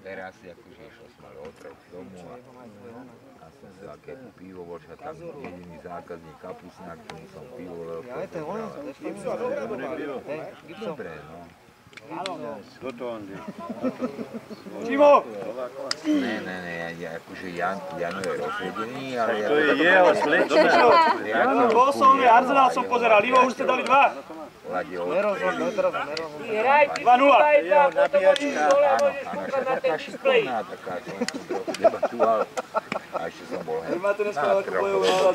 Teraz akože išlo som ale otrok domu a som si dal kepu pivo, bol tam jediný zákazník kapusňák, tomu som pivo veľké. Ja, to je ono, Dobre, no. Kto to on je? Čimo! Ne, akože Jano je rozvedený, ale... To je jeho slečna. Bol som, Arsenal som pozeral, Ivo, už ste dali 2. Nerozhodno, teraz. 2-0. Nabíjačka. Áno, však taká šikovná, taká, som trochu debatoval. A ešte som bol na trochu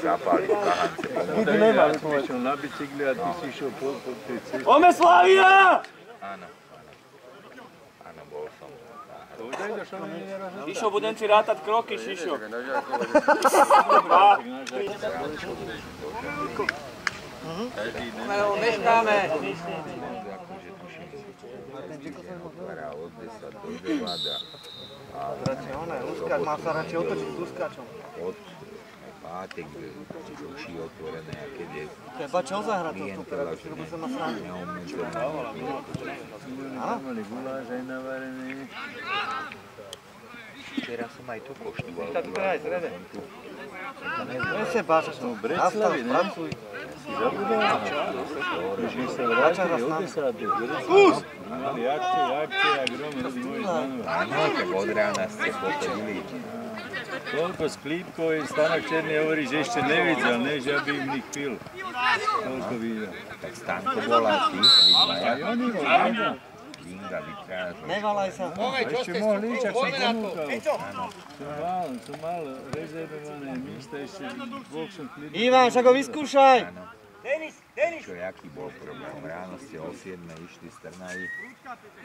zapáli v kahance. Ty nemáš, som išiel na bicykli a ty si išiel po tej ceste. Ome Slavia! Áno, bol som. Šišo, budem si rátať kroky, Šišo. Meškáme. Od 10 do 9 Luskač, má sa radšej otočiť s luskačom. Od pátek ruší otvorené a keď je Teba čo zahrať to super, aby si robil sa na srandu. Mali guláš aj navarený. Včera som aj to koštoval. Tak kraj, zrede. Nese báš, nastav, pracuj. Zabudol? Že sa vrátili od 10. Skús! Mali akcie, jak Rom, robí moji zvanová. Áno, tak od rána ste pochodili. Toľko z klípkov je Stanok Černý hovorí, že ešte nevidel, než aby im nich pil. Toľko videl. Tak Stanko bola ty, Aj oni bol, Linda. Linda vytrážil. Nevalaj sa. A ešte mohli ísť, ak som ponúkal. Som mal rezervované místa, ešte dvoch som klidný. Ivan, však ho vyskúšaj. Čo, jaký bol problém? Ráno ste o 7 išli z Trnavy.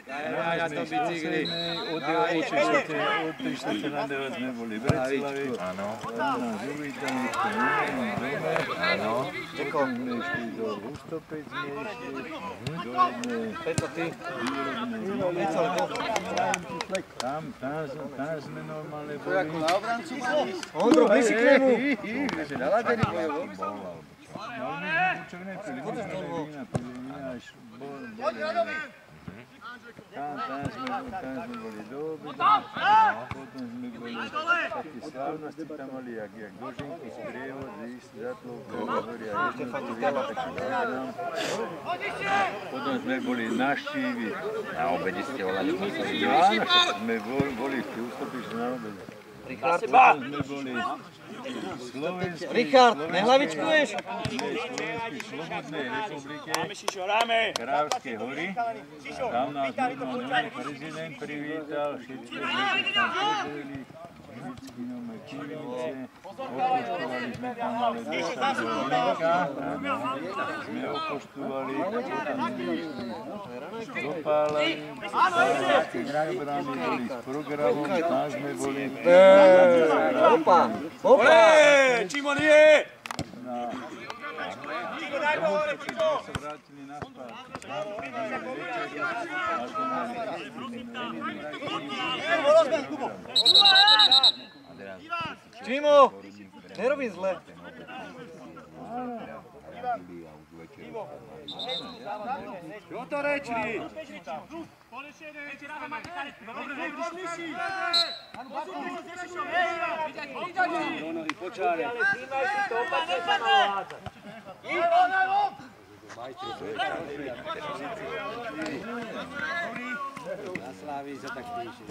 Ja to bicykli. Od 3-4 na 9 sme boli v Bratislave. Áno. Nás uvítali v tom dome. Áno. Sme išli do Hustopec, sme išli do jednej výrobnej. Tam sme normálne boli. Ondro, bicyklému. Ale my sme bučok nepili, my sme vína pili, až boli. Tam sme boli do obeda, potom sme boli také slávnosti tam mali, jak Dožinky, sprievod, ísť za tlovkou, hovoria, jedno to viela taký zágram. Potom sme boli naštívy. Na obede ste volali museli. Áno, sme boli v Ústopiš na obede. Richard, sme boli slovenský... Richard, nehlavičkuješ? Slovenský Slobodnej republike, Ráme. Krávské hory. Tam nás normálne prezident privítal, všetci sme tam pozreli, vždycky máme kivnice, okoštovali sme tam ale dostali do Linka, sme okoštovali, potom sme išli dopálali, nabrani boli s programom, tam sme boli... Opa! Čimo nie! Čimo daj ho hore, Čimo! Sme sa vrátili naspát. Čimo! Nerobím zle. Čo to rečí? Na Slávii sa tak píše.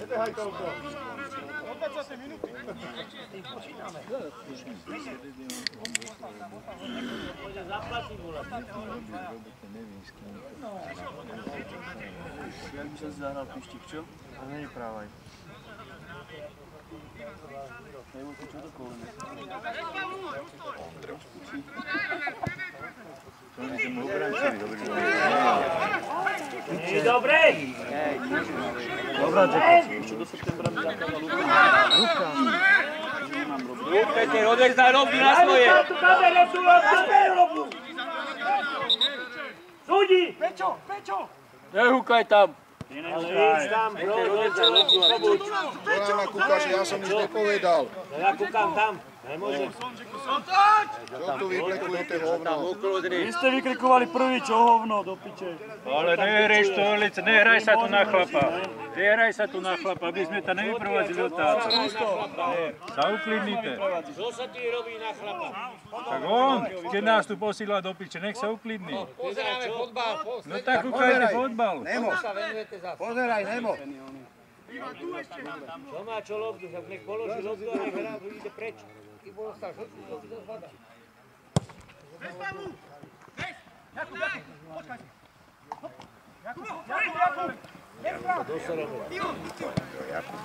Jak by sa zahral pištík, čo? A nevyprávaj. Nejmo si čo do kolene. To oni tomu obrancovi hovorili. Dobre! Dobrá, Jacko. Čo do septembra mi zakázal Luka. Peter, odveď robí na svoje! Tu kameru robí! Súdi! Prečo? Nehúkaj tam! Íď tam, bro, pobuď. Bojána kúkaš, ja som nič nepovedal. Ja kúkam tam, nemôžem. Čo tu vyplekujete hovno? Vy ste vykrikovali prvý, čo hovno, do piče. Ale nehraj sa tu na chlapa. Nehraj sa tu na chlapa, aby sme to nevyprovadzili otázku. Sa uklidnite. Čo sa ti robí na chlapa? Tak on, keď nás tu posíla do piče, nech sa uklidní. Pozeráme fotbal. No tak kúkajte fotbal. Nemo, pozeraj, Nemo. Čo má čo lobdu, tak nech položí lobdu a nech hrá, ide preč.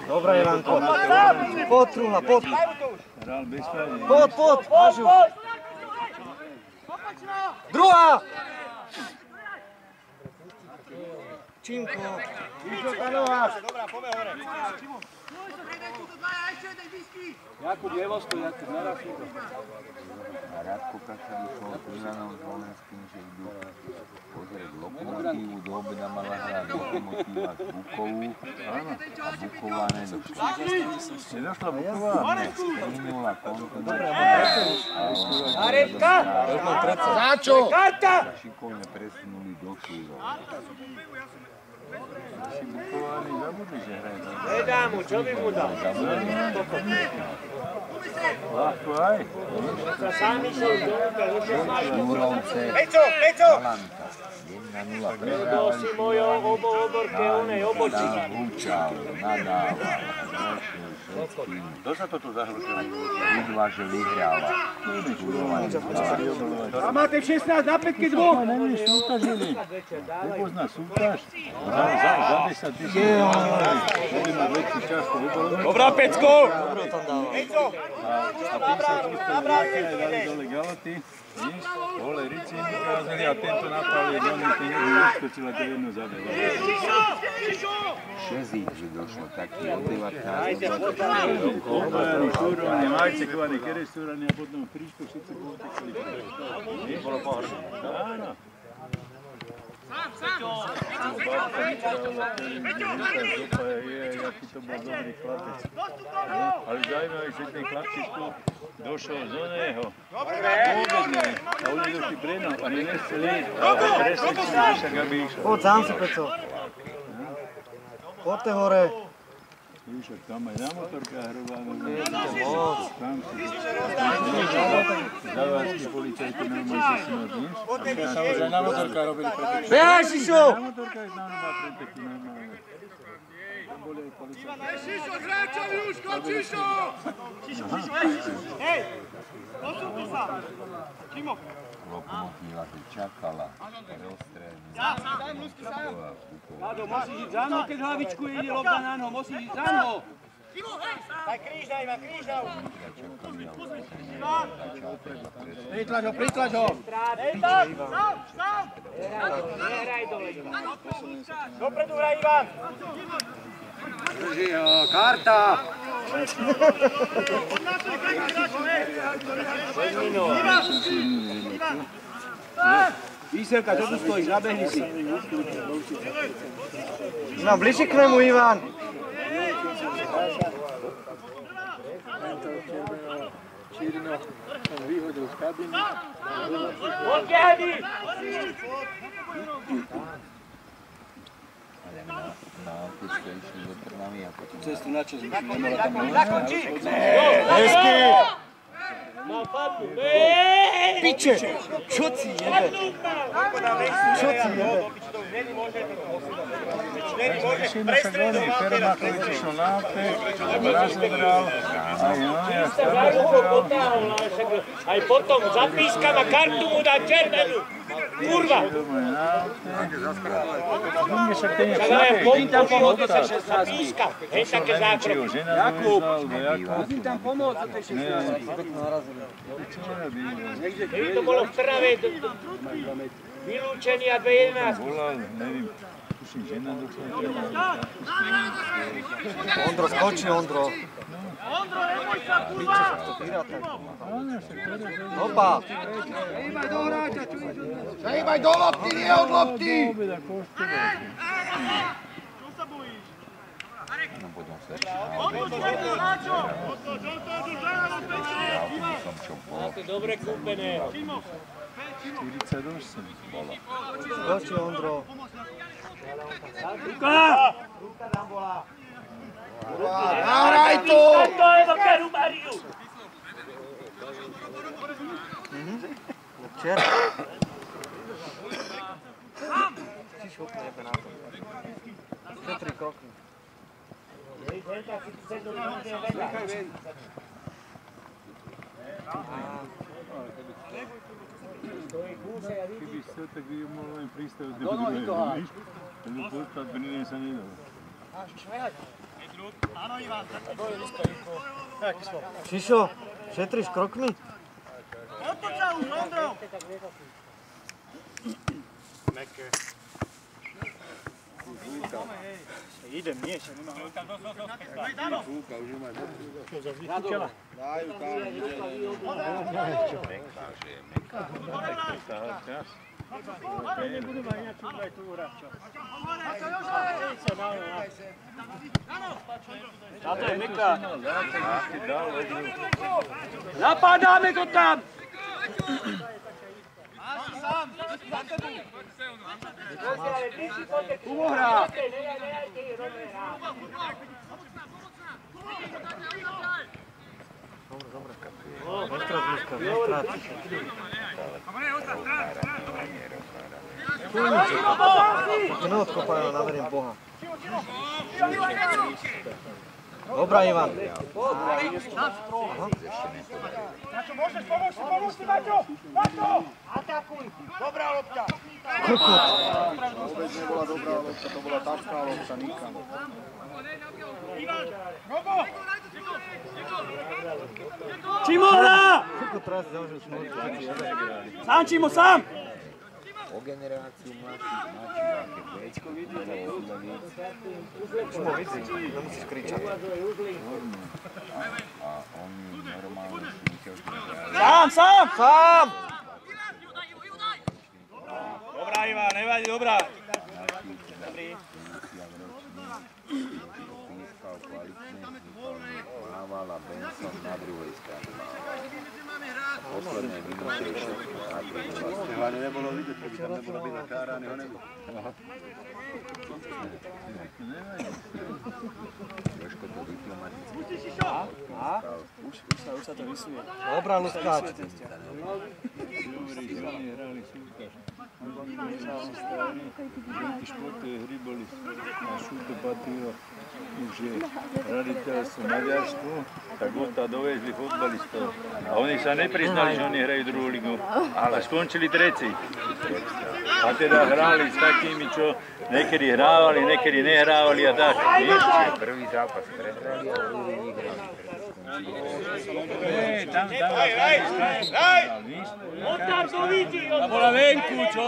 Dobre, Ivanko. Pod, Truhla, pod. Hral bez fajne. Pod, Mažu. Druhá! Činko. Dobrá, poďme hore. Jakub, levo stoj, Jakub, naraz to. A Radko Kača vyšol s Milanom Zvolenským, že idú pozrieť Lokomotívu, do obeda mala hrať Lokomotíva s Bukovú a Buková nedošla. Nedošla Buková? Ne, minula konto. Aretka! Za čo? Karta! Šikovne presunuli do Kýrov. Si Buková nezabudli, že hraje. Nedá mu, čo by mu dal? Ľahko aj. Sa sám išiel do ruka, Múrovce, Peco! Valanta. 1-0 To prehrávali. si mojo oborke, onej obočí. Húčal, nadával. Kto sa to tu zahrušil? Vidla, že vyhráva. A máte 16 na 5 dvoch. Nevieš, súťažili. Nepozná súťaž. Za 10 000. Bude mať väčší čas po vyboru. Dobrá, Pecko! A 50 ľudí dali dole galoty. Víš, vole Rici ukázali a tento napali Doni, ty vyskočil a to jedno zabili. Šezík, že došlo taký od 19. Obajani, šúrovanie, majcekovaní, kerestúranie a potom príško všetci poutekali. Víš? Bolo pohorné. Áno. Babka vykrala, ktorým je, aký to bol dobrý chlapec. Ale zaujímavé, že ten chlapčičko došol z oného. Pôvodne. A oni došli prenom a my nechceli ísť. Presvedčili, však aby išiel. Poď, sám si, Peco. Poďte hore. Však tam aj na motorkách hrobáno. Moc. Tam si zavádzky policajti normálne sa si nás nič. Samozrejme na motorkách robili preteky. Behaj, Šišo! Na motorkách nám má preteky normálne. Tam boli aj policajti. Šišo, hráčovi už, kom Šišo! Hej! Posunte sa! Čimo! Lokomotíva tu čakala. Rozstredný. Ado, musíš ísť za mnou, keď hlavičku ide lobda na noho, musíš ísť za mnou! Daj kríž na Iva, kríž na ho! Pritlač ho! Hej, tak! Stav! Nehraj dole, Ivan! Dopredu hraj, Ivan! Drži ho, karta! Výselka, čo tu stojíš? Nabehni si. No, bližšie k nemu, Ivan. Odtiahni! Na autičke išli do Trnavy a potom... Cestu na čo nemohla tam Zakončí! Hezky! Mal padnú! Piče! Čo si jebe? Čo si jebe? Všimne sa goli, Fermakovič išiel na aute, razebral, aj no, ja razebral. Aj potom zapískam a kartu mu dá červenú! Kurva! Zumne však ten je Tak ale všade, tam pomôcť sa zapíska. Hej, také zákroky. Jakub! Jakub! Tam pomôcť za tej 16. Čo nerobí? Keby to bolo v Trnave vylúčení a 2-11. Volal, nevím, tuším, žena došla. Ondro, skoči, Ondro. Ondro, neboj sa, kurva! Opa! Zajímaj do lopty, nie od lopty! No potom sa ešte naozaj som čo bol. Máte dobre kúpené. 48 bolo. Skoči, Ondro. Nahraj to! Včera. Si šupne jebe na to. 4 kroky. Keby chcel, tak by mohol len prístaviť do druhého, víš? Lebo postať Brine sa nedalo. Šišo, šetríš krokmi? Idem, nie, že nemá. Táto je Meka. Napadáme to tam! Umohrá! Dobre. Nestrát, Miška, nestrát. To neodkopajú, naverím Boha. Dobrá, Ivan. Pomôž si, Maťo! Maťo! Atakuj! Dobrá lopta! Kokot. Vôbec nebola dobrá lopta, to bola tačká lopta, nikam. Čimo hrá! Kokot teraz zaužil smolku. Sám, Čimo, sám! O generáciu mladších, aké Bčko videlo oveľa viac. Čimo, vidí, nemusíš kričať. A oni normálne súťažní. Sám! Sám! Dobrá, Ivan, nevadí, dobrá. Dobrý. Pískal kvalitne, Mával a Benson na druhej strane. Posledné minúty je všetko natrvilo. Hlavne nebolo vidieť, keby tam nebolo byť nakárané, ho nebolo. Trošku to diplomaticky. Už sa to vysuje. Dobrá, Luskáč. Hrali súťaž. Všetky športové hry boli na šúto patrilo. Už je raditeľstvo Maďarsku, tak odtá dovezli fotbalistov. A oni sa nepriznali, že oni hrajú druhú ligu, ale skončili treci. A teda hrali s takými, čo niekedy hrávali, niekedy nehrávali a tak. Prvý zápas prehrali a druhý vyhrali. Tam Oddám to vidí! A bola venku, čo?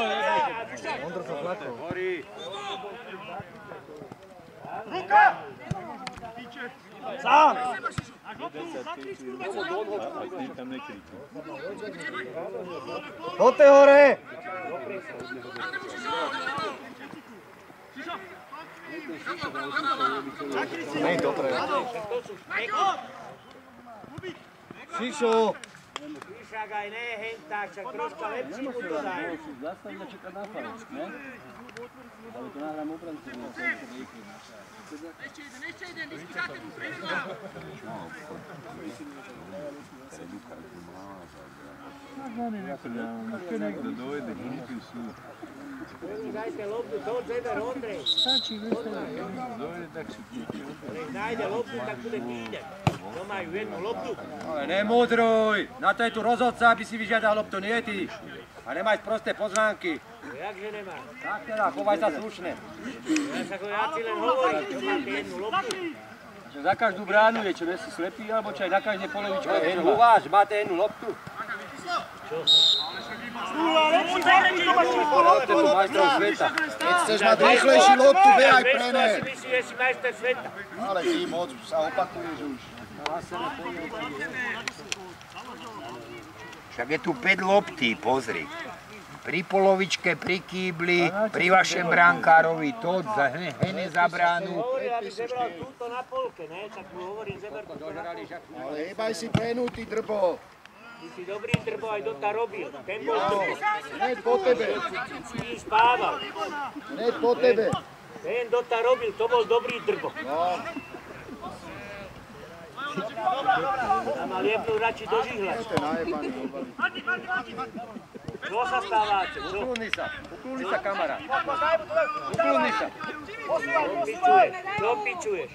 Ondro sa plakol. Ruka! Sám! a ty tam nekričí. Poďte hore! Nej, dobre. Šišo! Však aj ne, henták, však troška lepší mu to daj. Zastaviť a čekať na faust, ne? Ale to nahrám obrancu, ne? Ešte jeden, diskutáte mu, prešla! Oni nepredávame, keď niekto dojde, hlupí sú. Dajte loptu, to Zeber Ondrej. Stačí vystrať, keď niekto dojde, tak si píči. Nech nájde loptu, tak bude týdeň. To majú jednu loptu. Ale nemudruj! Na to je tu rozhodca, aby si vyžiadal loptu, nie ty. A nemaj prosté pozvánky. Jakže nemá? Tak teda, chovaj sa slušne. Ja ti len hovorím, že máte jednu loptu. Za každú bránu je, čo nie si slepý, alebo čo aj na každej polovičke je jednu. Uváž, máte jednu loptu. To je majstrov sveta. Keď chceš mať rýchlejší loptu, behaj prener. Myslíš, že si majster sveta. Ale ty moc sa opakuješ už. Však je tu 5 loptí, pozri. Pri polovičke, pri kýbli, pri vašem brankárovi, to hene za bránu, aby zebral túto na polke, ne? Tak mu hovorím, zeber túto na polke. Ale hýbaj si penúty, Drbo. Ty si dobrý Drbo, aj Dota robil. Ten bol Drbo. Hneď po tebe. Ty spával. Hneď po tebe. Ten Dota robil, to bol dobrý Drbo. No. Tam mal jebnúť radši do žihla. To je najebaný. Čo sa stávate? Uklúni sa, kamarát. Uklúni sa. Čo pičuješ?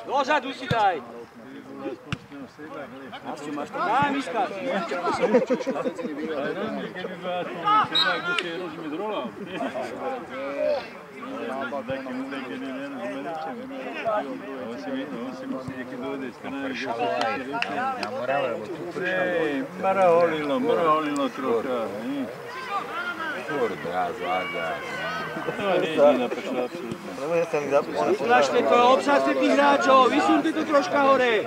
Dozadu si daj. Daj, Miška. Keby bola to sedák, musí rozumiť rolám. Taký múdej, keď nerozumie ničemu. On si musí niekedy dojde z kanály, že sa Na Morave, lebo tu pršalo. mrholilo trocha. Skôr dráz, vážák. To nie napršalo absolútne. Uklažte to, obsaďte tých hráčov, vysunte to troška hore.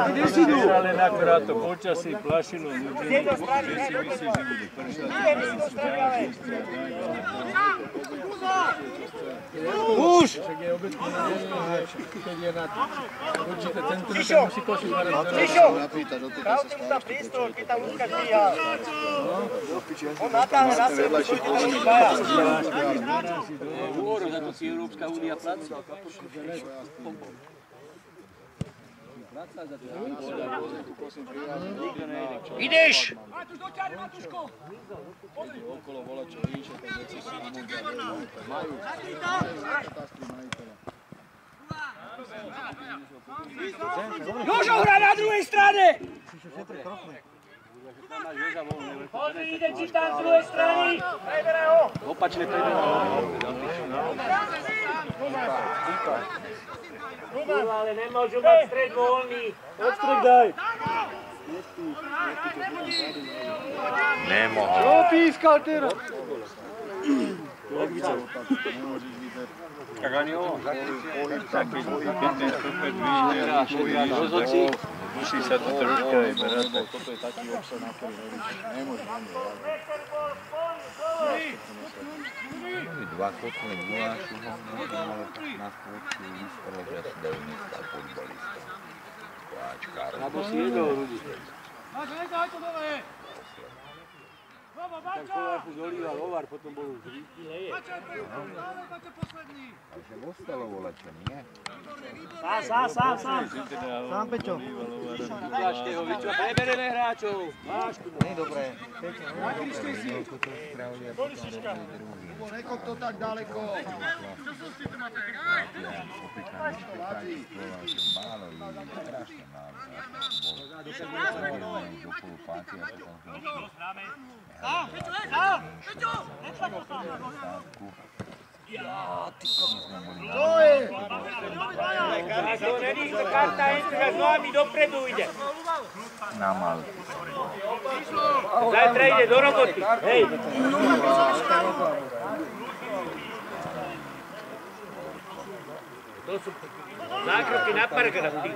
Kde si idú? Ale akurát to počasí plašilo ľudí, že si myslí, že bude pršať. Už! Však je obecný, keď je na určité centrum, tak musí košiť hore. Tišo! Pravte mu tam prístroj, keď tam Lukáš bíha. On natáhne na sebe, pôjde tam oni baja. Úhoro, za to si Európska únia platí. Ideš! Okolo volá, čo víče, tak veci si majú. Jožo hrá na druhej strane! Pozri, ide ti tam z druhej strany! Preberaj ho! Opačne preberaj. Kurva, ale nemôžu mať stred voľný. Odstred daj. Nemohol. Čo pískal teraz? Tak ani on. Keď ten stoper vyjde, musí sa to troška aj berať. Toto je taký obsah, na ktorý nemôže. Dva kotné gulášu, ale na chvíľku vystrel, že asi dajú dneska futbolista. Kváčkár. Alebo si jedol, Rudi. Tak Kovar tu zolíval Ovar, potom bol už Ríky, leje. Takže ostalo voleče, nie? Sám. Sám, Peťo. Ukážte ho, vy čo, prebereme hráčov. Vášku. Nie, dobré. Nekop to tak daleko. Málo ľudí, strašne málo. Do polu páty a potom A to není karta, že s nohami dopredu ide. na Maltu. Zajtra ide do roboty, hej. To sú zákroky na paragrafy.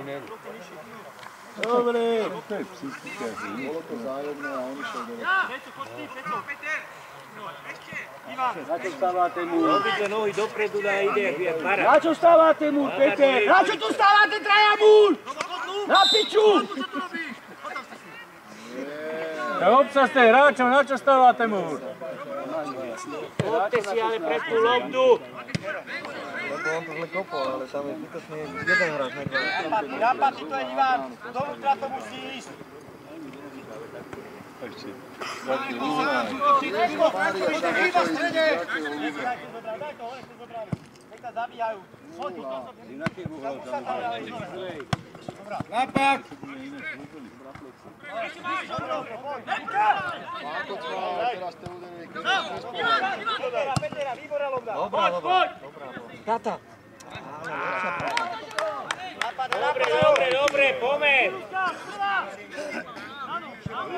Dobre. To je psychika. Bolo to zájomné a oni šli do Na čo stávate mu? Obidve nohy dopredu dá ide, jak je para. Na čo stávate mu, Peter? Na čo tu stávate, traja múľ? Na piču! Tak obsaďte hráčov, na čo stávate múľ? Chodte si ale pred tú lobdu. Lebo on to zle kopol, ale tam je zbytočný jeden hráč, ne dva. Napadni to je diván, dovnútra to musí ísť. Ešte. Taký rúhaj. Daj to hore, to zobrali. Nech sa zabíjajú. Napak! Teraz ste uderili, keď Petera, výborná lobda. Dobrá. Tata. Dobre, pomer.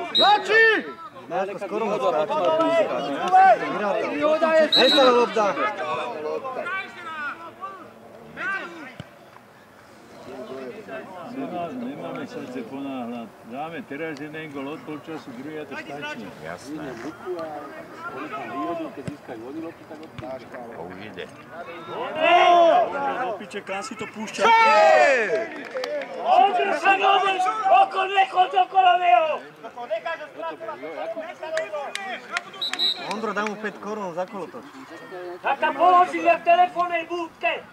Tlači! Nejako skoro ho skáči. Nestala lopta. Nemáme srdce ponáhľať. Dáme teraz jeden gól od polčasu, druhý a to stačí. Jasné. Keď získajú oni loptu, tak odpáš. To už ide. Opiče, kam si to púšťa? Održ sa, održ! Nechoď okolo neho! Ondro, dám mu 5 korún za kolotoč. Tak tam položil jak v telefónnej búdke!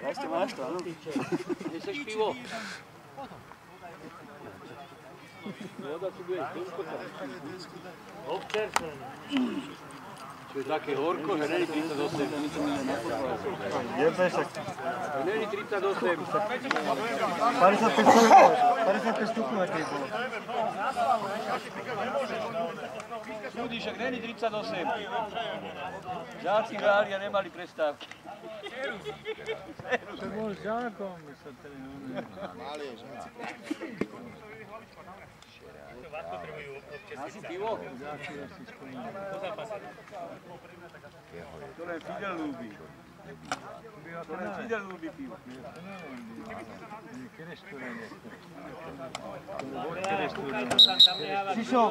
Ešte máš to, áno? Nechceš pivo? Voda tu bude, Občerstvený. čo je také horko, že není 38. Jebeš, tak Není 38. 55 stupňov, aký bolo. Ľudí, však není 38. Žáci hráli a nemali prestávky. To bol zákon, by sa tedy Asi pivo? To len Fidel ľúbi. To len Fidel ľúbi pivo. Šišo,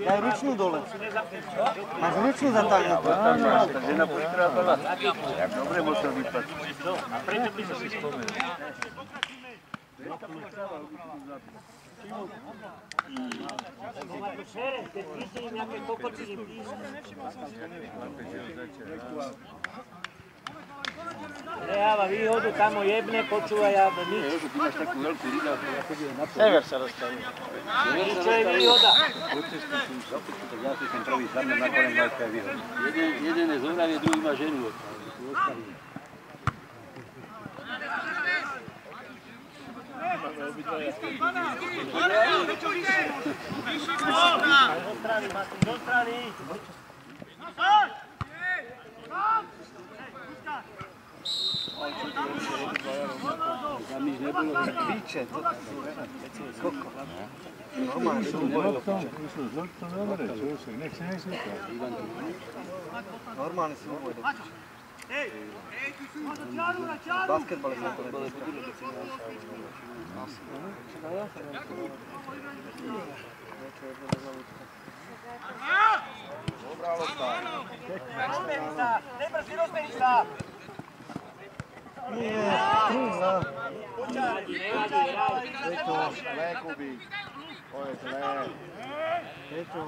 daj ručnú dole. Máš ručnú zatáhnutú. Tak žena poštrápala. Dobre musel vypať. A prečo by som si spomenul? Keď píšte im nejaké kokotiny, píšte. Neháva výhodu, tam ho jebne, počúvaj a nič. Ty máš takú veľkú ridu, ja chodím na to. Sever sa dostane. Čo je výhoda? Tak ja si ten prvý sadnem na kolen, veľká je výhoda. Jeden je zomravie, druhý má ženu. Do strany. Tam nič nebolo. Píče, to koko. Normálne súboj. Dobre, čo sa, nech sa nesúka. Normálne súboj. Basketbal sa to nepíska. Dobrá lopta. Rozmeri sa! Nie, trúza. Zlé, Kuby. To je zlé. Je to.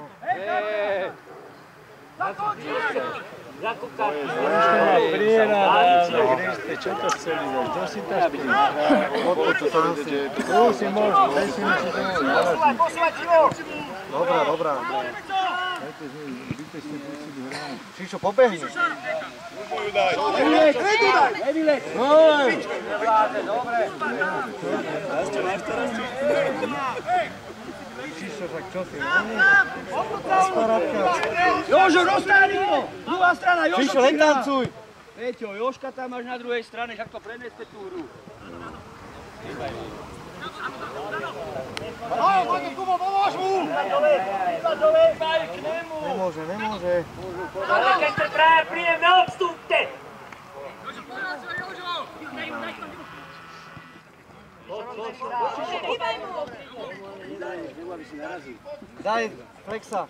Zakúkaj. Čo to chceli dať? Čo si to spí? To sa nosí. Tu si môžu, daj si mi si to môžu. Posúvaj Timo! Dobrá, dobrá. Dajte z nej, zbytečne pustili hránu. Šišo, pobehni. Nevyleď! Šišo, tak čo si? Jožo, roztáni ho! Druhá strana, Jožo! Šišo, len tancuj. Peťo, Jožka tam máš na druhej strane, však to preneste tú hru. Nemôže, nemôže. Ale keď te práve príjem, neodstúpte! Daj, flexa.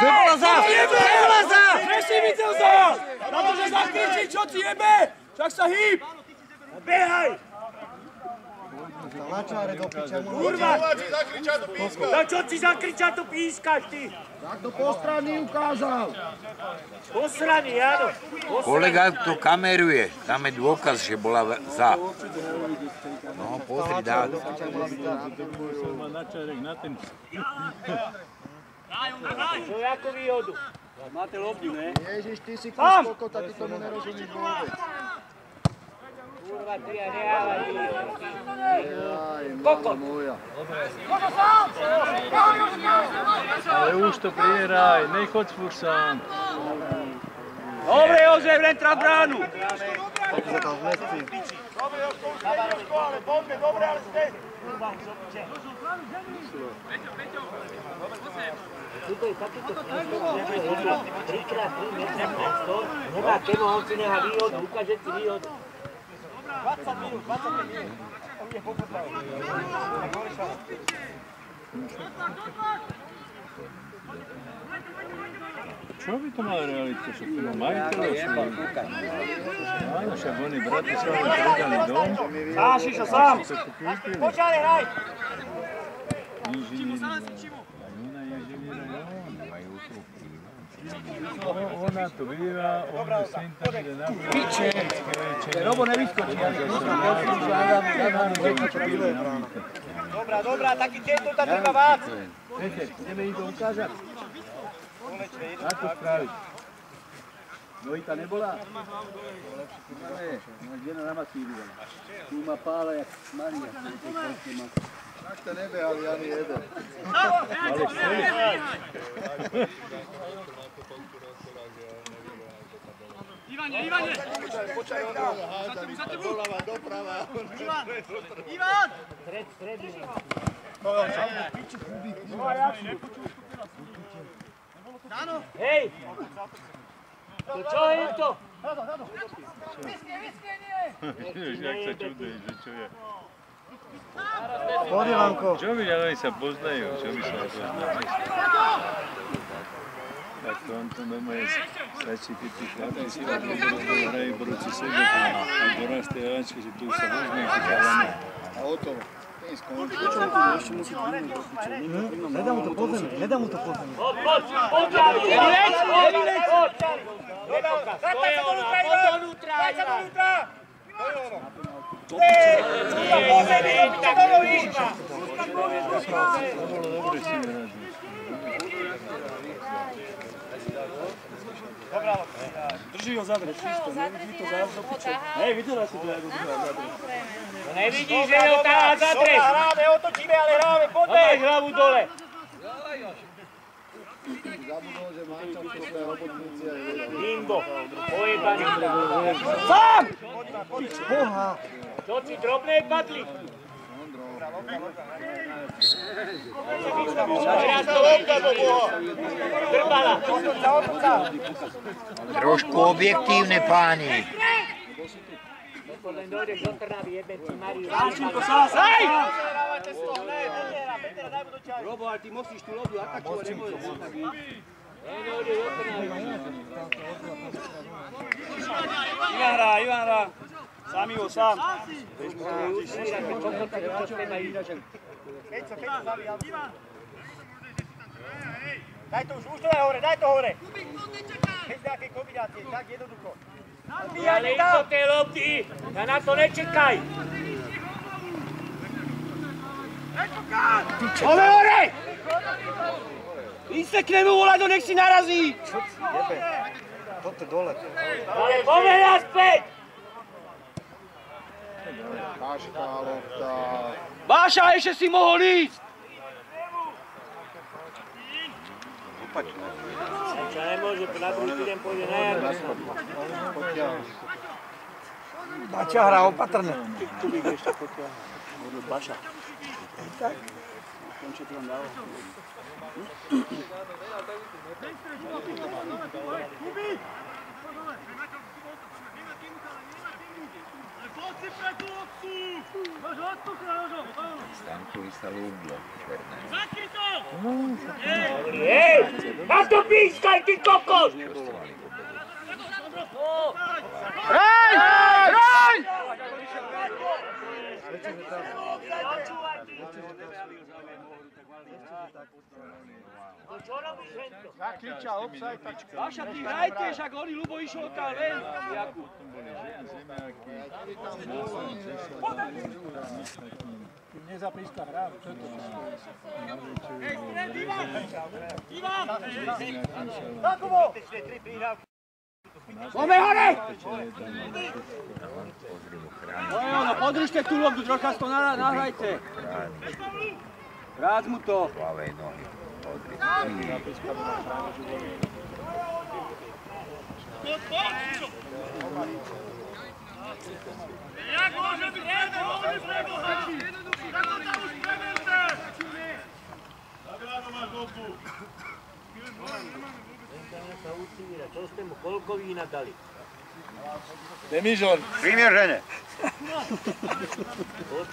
Vyplaza! Vyplaza! Prešli mi to za! Na to, že zakričí, čo ti jebe! Však sa hýb! Behaj! Na čáre do piča. Kurva! Tak čo ti zakriča, to pískaš ty? Tak to po strany ukázal. Posraný, áno. Kolega to kameruje, tam je dôkaz, že bola za. No, pozri, dá. Musel mať na čárek na ten. Čo je ako výhodu? Máte lobňu, ne? Ježiš, ty si kus kokota, ty tomu nerozumíš vôbec. Kurva, ty ja nehávaj výhodu. Jaj, málo moja. Ale už to prihraj, nechoď furt sám. Dobre, Jozef, len traf bránu! Dobre, ale ste. Tuto je takýto prístup, že je 3x3 metra priestor, nemá čemu, on si nechá výhodu, ukáže si výhodu. 20 minút, 25 minút. On je pokutrajú. Čo by to malo realitku? Však to má majiteľov svoju. Áno, však oni Bratislave predali dom. Sášišo, sám. Počali, hraj. Inžinieri a Juna inžiniera, Majú tu príjma. ona to býva, on sem tam ide na Piče! Robo nevyskočí, ja Dobrá, taký tento tam treba vác. Peter, ideme im to ukázať. Ako spraviť? Dvojka nebola? Žena na masívu. Tu má pála jak Maria. Tak to nebehali ani jeden. ale chceli. Ivane! Počkaj, on ho hádali. Doľava, doprava. Ivan! Stred. Hej! To čo je to? Jak sa čuduješ, že čo je. Poď, Ivanko. Čo by, ale oni sa poznajú, čo by sa poznajú. Tak to on to doma je, stačí keď tí chlapci si hrajú borúci sebe a boráš tie Evančky, že tu už sa poznajú, tí chalani. A o to. Ten skončil. Nedá mu to pozemie. Poď! To je ono, poď donútra, Ivan! To bolo dobre si nerazil. Drží ho zadre, čisto. Nevidí to zálež do piče. Hej, videla si to, ako to zadre. Nevidíš, že ho táha za dres? Hráme, otočíme, ale hráme, A poďme! máš hlavu dole. Zabudol, že mančovské robotníci aj vedia. Bingo, pojebaný. Sám! Boha! Čo si drobné padli? Teraz to lopta do boha. Drbala. Trošku objektívne, páni. Len dojdeš do Trnavy, jebem si Mariu. Sáčinko, sás! Hej! Robo, ale ty musíš tú lobu atakovať, nemôžeš postaviť. Dojdeš do Trnavy. Ivan hrá. Sám ho, sám. Daj to už to je hore, daj to hore. Keď z nejakej kombinácie, tak jednoducho. Ale íď do tej lopty, ja na to nečekaj. Hore, hore! Íď sa k nemu volať, nech si narazí. Poďte dole. Ale poďme naspäť. Káška, lopta. Báša, ešte si mohol ísť. Čo nemôže, na druhý týden pôjde na jarku. Bača hrá opatrne. Kubík ešte potiaľ. Baša. Tak. Končo to tam dalo. Stankovi sa ľúbilo. Hej! Na to pískaj, ty kokos! Hraj! Hraj! Čo robíš, Hento? Tak kričal, obsaj, tak. Baša, ty hrajte, však oni ľubo išiel tam len. Jakub. Nezapíska hrá, čo to? Ivan! Takovo! Poďme hore! No, podržte tú lobdu, trocha to nahrajte. Vrác mu to. Plavej nohy. Podri. Jak môže byť nemohli prebohači? Ako tam už preberte? Zabrano máš loptu. Sa ucíra, čo ste mu koľko vína dali? Demižon. Primieržene.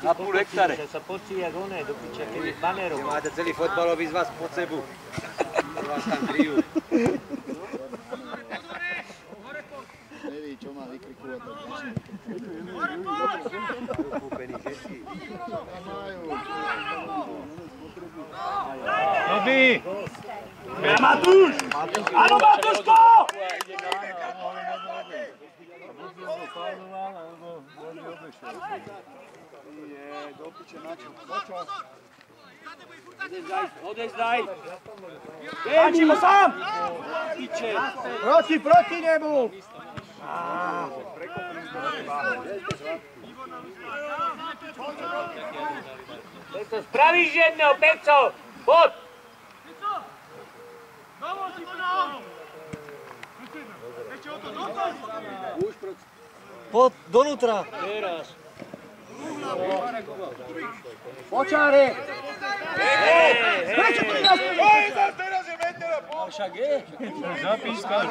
Na půl hektare. Sa pocíli jak oné, do piče, keby banerov. Máte celý fotbalový z vás pod sebu. Vás tam kryjú. Neví, čo má vykrikovať. Dobrý! Matúš! Áno, Matúško! Do piče načo. Počo? Odezdaj! Páčimo sám! Proti nebu! Peco, spravíš jedného, Peco! Poď! Poď donútra! Teraz. Počáre! Prečo tu nás povedal? Teraz je metera pol! Však je! Zapískal,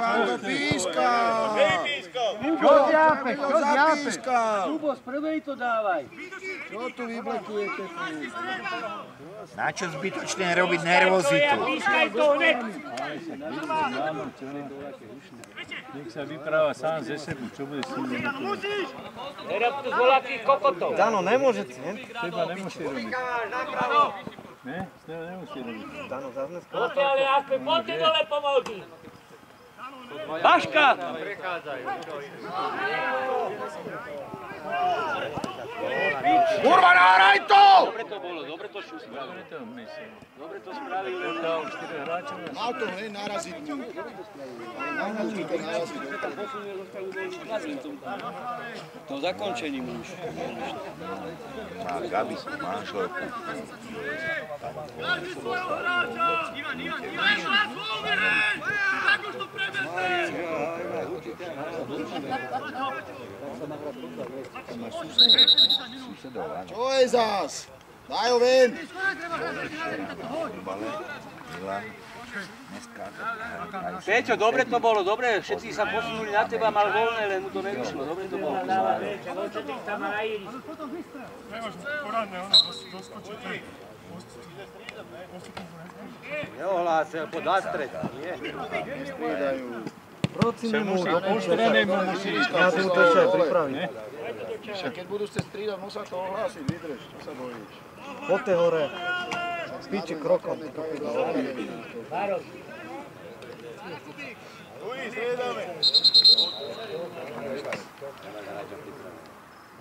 Čo zjápe? Ľubo, z prvej to dávaj. Čo tu vyblekujete? Na čo zbytočne robiť nervozitu? Pískaj to hneď. Nech sa vypráva sám ze sebu, čo bude s tým? Nerob tu z voľakých kokotov. Dano, nemôžete, ne? Teba nemusí robiť. Ne? Teba nemusí robiť. Dano, zazne Poďte, ale aspoň poďte dole pomôžu. Vaška! Kurva, nahraj to! Dobre to bolo, dobre to šli spravili. To myslím. Dobre to spravili. Dal 4 hráčov. Mal to hneď naraziť. Naučil to naraziť. To zakončením už. Má Gabi sú manželku. Dáš svojho hráča! Ivan! Hráč voľný! Tak už to preberte! Susedov, áno. Čo je zás? Daj ho ven! Milan, neskáka. Peťo, dobre to bolo, dobre, všetci sa posunuli na teba, mal voľné, len mu to nevyšlo, dobre to bolo. Tam na ihrisko. Neohlásil, pod lastred. Nie. Nestriedajú. Proti nemôžu. Postrenej mu musí ísť. Ja si mu to ešte aj pripraviť. Však keď budú ste striedať, musia to ohlásiť. Vydrž, čo sa bojíš? Poďte hore. Spíči krokom. Vároš. Luis, striedame!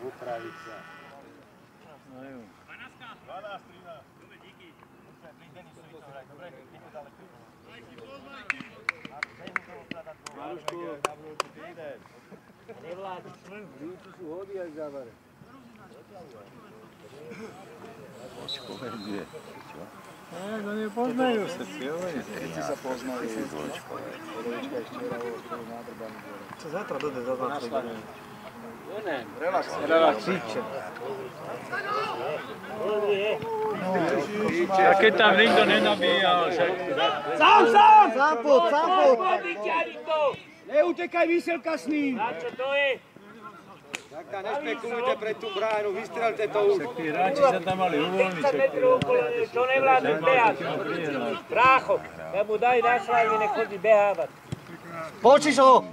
Upraviť sa. 12, 13. Dobre, díky. Pri Denisovi to hraj, dobre? Díky ďalej. Várošku. Nevládi. Tu sú hody aj závare. Povedie. Čo? No nepoznajú sa, Keď sa poznali, Polovička ešte hralo spolu nádrbaný dvore. Co zajtra dojde za 2-3 dní. Relax. Píče. A keď tam nikto nenabíjal, však... Sám! Sám poď! Vyťahni to! Neutekaj, výselka s ním! Na čo to je? Taká nešpekulujte pred tú bránu, vystrelte to už. Tí hráči sa tam mali uvoľniť, 30 metrov okolo, čo nevládne behať. Brácho, ja mu daj na švajne, nech chodí behávať. Počíš ho!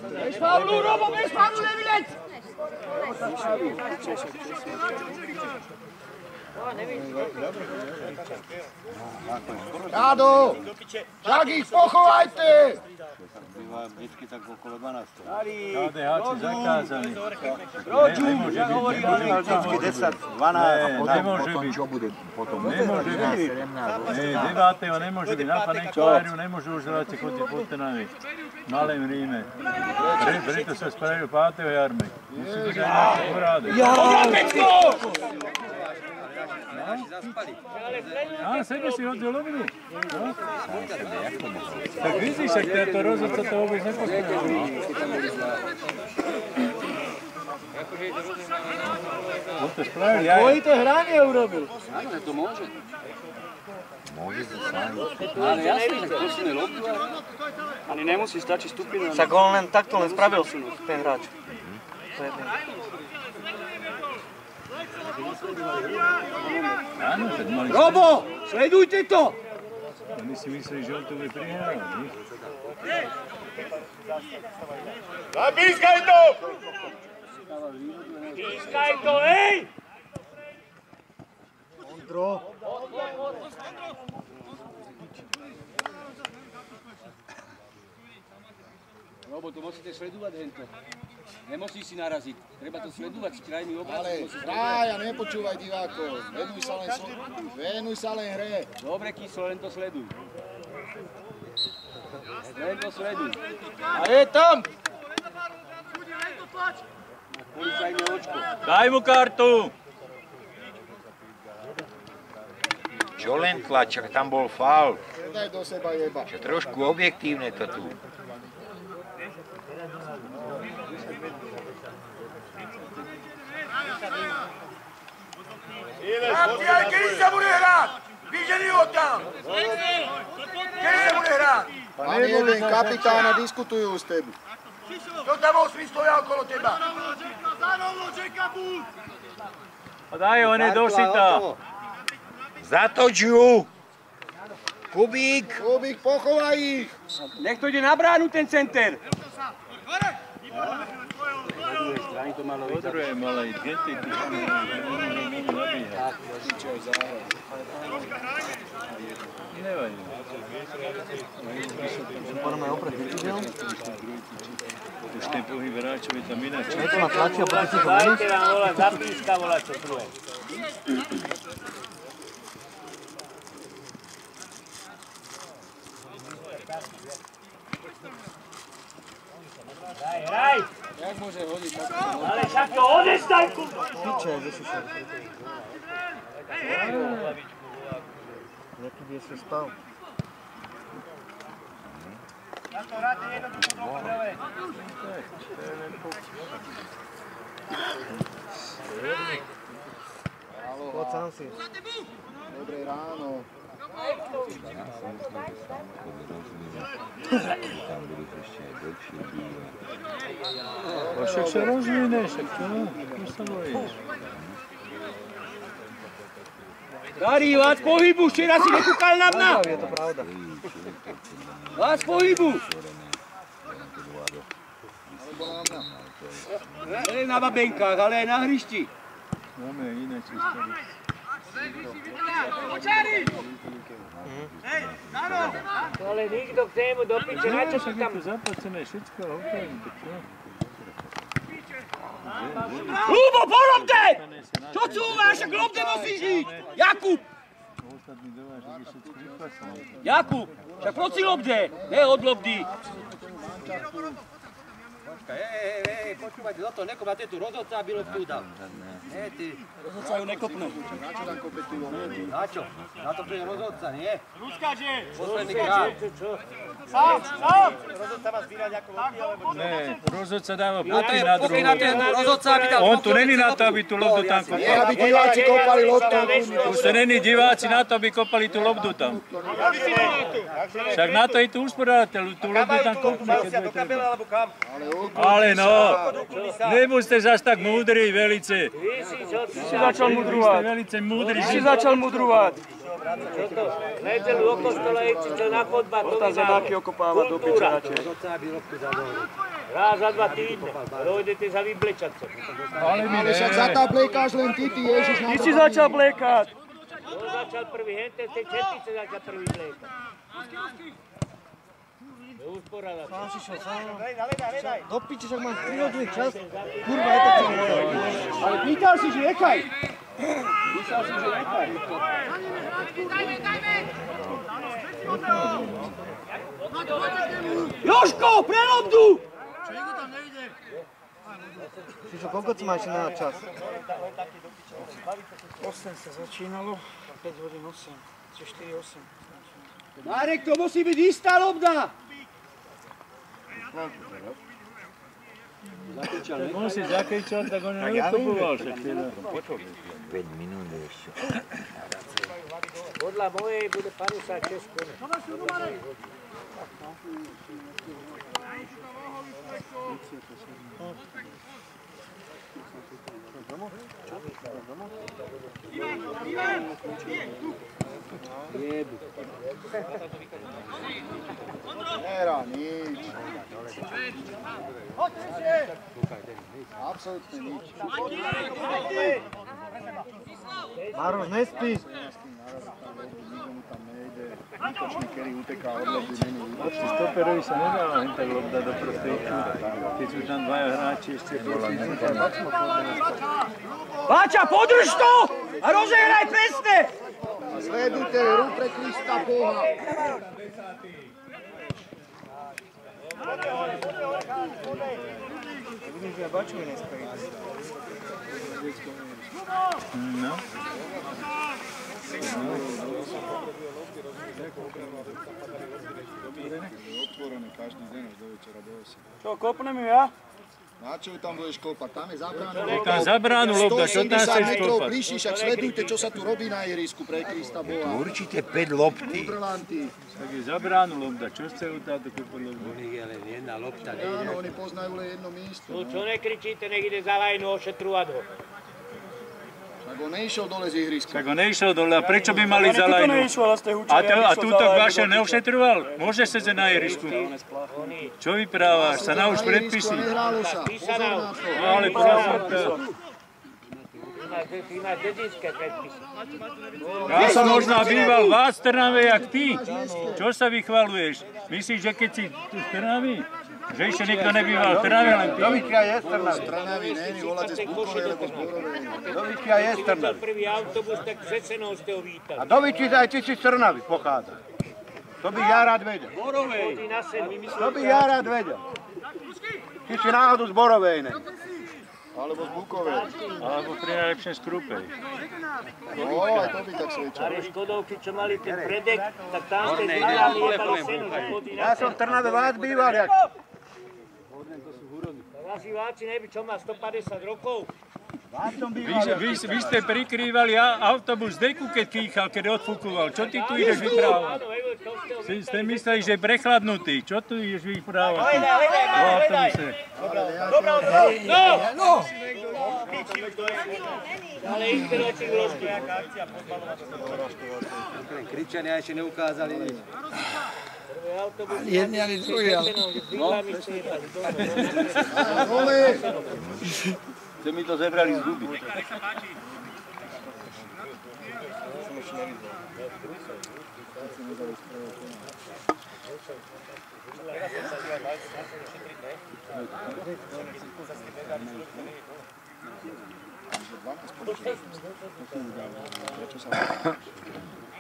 Bez Pavlu, Robo, bez Pavlu, nevyleď! Tádo! Však ich pochovajte! Býva vždycky tak okolo 12. KDH-či zakázaní. Vždycky 10, 12. Nemôže byť. Čo bude potom? Nemôže byť. 9. nemôže byť. Na panenkováriu nemôžu už hráči chodiť po Trnave. V Malém Ríme. Preto sa spravil 5. jarmek. Musí byť aj nejaký porádek. Pecko! Á, sebe si hodil lobnu. Tak vidíš, ak tento rozhodca to vôbec nepostavil. On to spravil, ja. Dvojité hranie urobil. Áno, to môže. Môže to sám. Ale jasne, tak posunie lobdu. Ani nemusí, stačí stupinu. Však on len takto len spravil ten hráč. Áno, tak mali... Robo, sledujte to! Oni si mysleli, že on to bude prihrávať, nie? Zapískaj to! Pískaj to, hej! Ondro. Robo, to musíte sledovať hento. Nemusíš si naraziť. Treba to sledovať, si krajný obraz. Ale hraj a nepočúvaj divákov. Venuj sa len hre. Dobre, Kyslo, len to sleduj. Len to sleduj. A je tam! Policajné očko. Daj mu kartu! Čo len tlačak, tam bol faul. Daj do seba jeba. Čo trošku objektívne to tu. Kedy sa bude hrať? Vyžení ho tam! Kedy sa bude hrať? Pán jeden kapitána diskutujú s tebou. Kto tam 8 stoja okolo teba? A daj, on je došitá. Zatoč ju! Kubík! Kubík, pochovaj ich! Nech to ide na bránu, ten center. Po druhej malej, kde ty nabíhať? Nevadí. Poďme opred, vyčižel. Už ten pohyb hráčov je tam inak. Je to na tlači a potom si to Dajte vám volať, zapíska volať čo druhé. Hraj! Jak môže hodiť takto? Ale však to odestaj, kurva! Piče, kde si sa. Jaký by si spal? Na to hráte jednoducho do prvé. Poď sám si. Dobré ráno. Tam budú ešte aj dlhšie bývať. Však sa rozvíne, však čo? Čo sa bojíš? Dari, vás pohybu, včera si nekúkal na mňa. Je to pravda. Vás pohybu. Nie na babenkách, ale aj na hrišti. Máme iné čistý. Ale nikto k tému do piče, na čo si tam? Je to zaplacené všetko, hotovým, to čo? Ľubo, porobte! Čo cúvaš, však lobde musíš ísť! Jakub! Ostatný dovážek je všetko vyplacené. Jakub, však proci lobde, ne od lobdy. Počkaj, počúvajte, do toho nekom, a tu rozhodca, aby lobdu dal. Ne, ty, rozhodca ju nekopnú. Na čo tam kope tú lobdu? Na čo? Na to príde rozhodca, nie? Ruskáže! Posledný krát. Sám! Rozhodca má zbírať ako lobby, alebo čo? Ne, rozhodca dáva pokyn na druhú. na ten rozhodca, aby dal On tu není na to, aby tú lobdu tam Nie, kopal. aby diváci kopali lobdu. Už to není diváci na to, aby kopali tú lobdu tam. Však na to je tu uspodávateľ, tú lobdu tam kopnú, keď bude treba. Alebo kam? Ale no, nebuďte zas tak múdri, velice. Ty si začal mudrovať. Velice múdri. Ty si začal mudrovať. Čo to? Nedelu o kostole, či to na chodba, to Tá zemáky okopáva do piče radšej. Raz za 2 týdne. Dojdete sa vyblečať sa. Ale my Ale však ne. za tá blekáš len ty, Ježiš. Ty si začal blekať. Kto začal prvý? Hente v tej četnice začal prvý blekať. Usporadať. Sám si šel, sám. Nedaj. Do piče, však mám 3 hodiny čas. Kurva, je to celé. Ale pýtal si, že nechaj. Jožko, pre lobdu! Čiže koľko si máš na čas? 8 sa začínalo, 5 hodín 8, 4, 8. Marek, to musí byť istá lobda! On si zakričal, tak on neustupoval však teda. 5 minút ešte. Podľa mojej bude 56 koní. Nehra nič. Absolútne nič. Maroš, nespí. Nikto tam nejde. Útočník, ktorý uteká od lobby, není útočník. Stoperovi sa nedala len tak lobda do prostriedku, keď sú tam dvaja hráči ešte bola. Váča, podrž to! A rozehraj presne! Sledujte hru pre Krista Boha. Vidím, že ja Bačovi nespí. No. Otvorené každý deň až do večera do 8. Čo, kopnem ju ja? Na čo ju tam budeš kopať? Tam je zabránu. Je tam zabránu lobda, čo tam chceš 180 metrov kopať? bližšie, však sledujte, čo sa tu robí na ihrisku pre Krista Boha. Určite 5 lopty. Udrlanty. Tak je zabránu lobda, čo chce u táto kopať lobda? Áno, oni poznajú len jedno miesto. No čo nekričíte, nech ide za lajnu ošetrovať ho. Tak on neišiel dole z ihriska. Tak on nešiel dole, a prečo by mali za lajnu? A túto vaše neošetroval? Môže sedieť na ihrisku. Čo vyprávaš? Sa nauč predpisy. Nehrálo sa. Pozor na to. No ale prosím ťa. Ty máš dedinské predpisy. Ja som možno býval vás v Trnave jak ty. Čo sa vychvaluješ? Myslíš, že keď si tu z Trnavy? Že ešte nikto nebýval v Trnave, len ty? Dovikia je z Trnavy. Z Trnavy není, voláte z Bukovej, alebo z Borovej. Dovikia je z Trnavy. Prvý autobus, tak Zecenou ste ho vítali. A Dovikia aj ty si z Trnavy pochádza. To by ja rád vedel. Chodí na sen, vymyslel. To by ja rád vedel. Ty si náhodou z Borovej, ne? Alebo z Bukovej. Alebo pri najlepšom z Krupej. No, aj to by tak svedčilo. Staré Škodovky, čo mali ten predek, tak tam ste zvíjali jebali senu. Ja som v Trnave vás býval, jak... Vaši váci neví, čo má 150 rokov. Vy ste prikrývali autobus deku, keď kýchal, keď odfúkoval. Čo ty tu ideš vyprávať? Ste mysleli, že je prechladnutý. Čo tu ideš vyprávať? V autobuse. No! Ale ich ročí vložky. Kričania ešte neukázali nič. Ani jedni, ani druhý, ale... Ste mi to zebrali z zuby.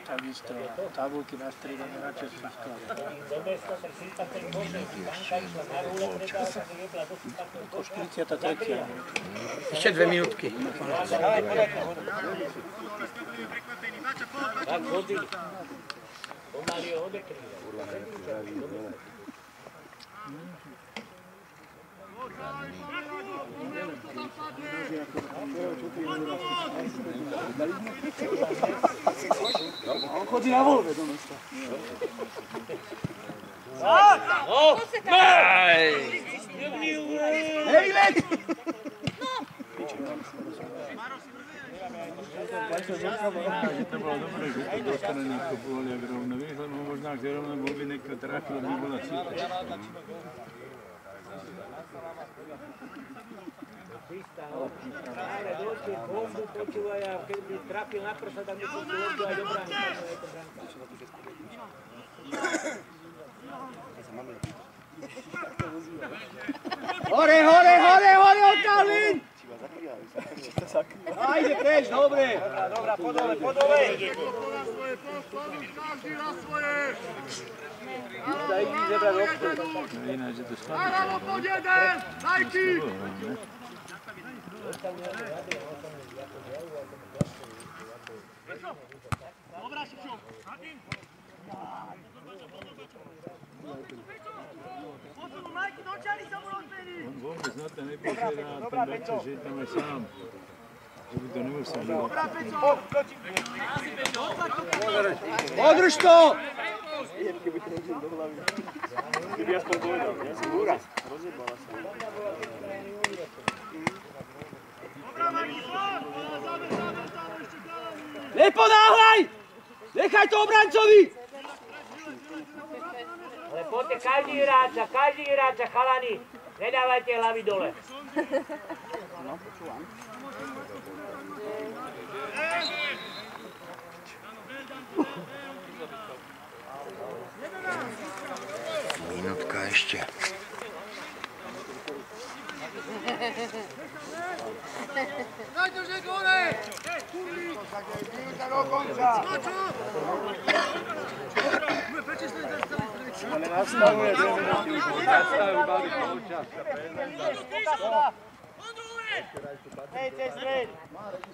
Takisto tabulky na striedanie radšej sú skladné. Ako 43. Ešte 2 minútky. Tak hodí. Pomaly ho odekrýva. On chodí na voľbe do mesta. Hej, leď! To bolo dobré, že to dostane niekto boli jak rovno. Vieš, lebo možná, že rovno bol by niekto trafil, by bola cíta. Ale doľte bombu, počúvaj, a keď by trafil na prsa, tak by som tu lobdu aj dobráni. Hore, hore, hore, hore, odtáhlin! Ajde, preč, dobre. Dobrá, podole, podole. Ináč je to skladné. On vôbec na to nepozerá, ten Berče, že tam je sám. Že by to nemusel byť. Podrž to! Kdyby aspoň povedal, ja som úraz. Rozjebala sa. Neponáhľaj! Nechaj to obrancovi! Ale poďte každý hráča, chalani. Nedávajte hlavy dole. Minútka ešte. Ale nastavuje 2 minúty. Nastavujú mali polčas.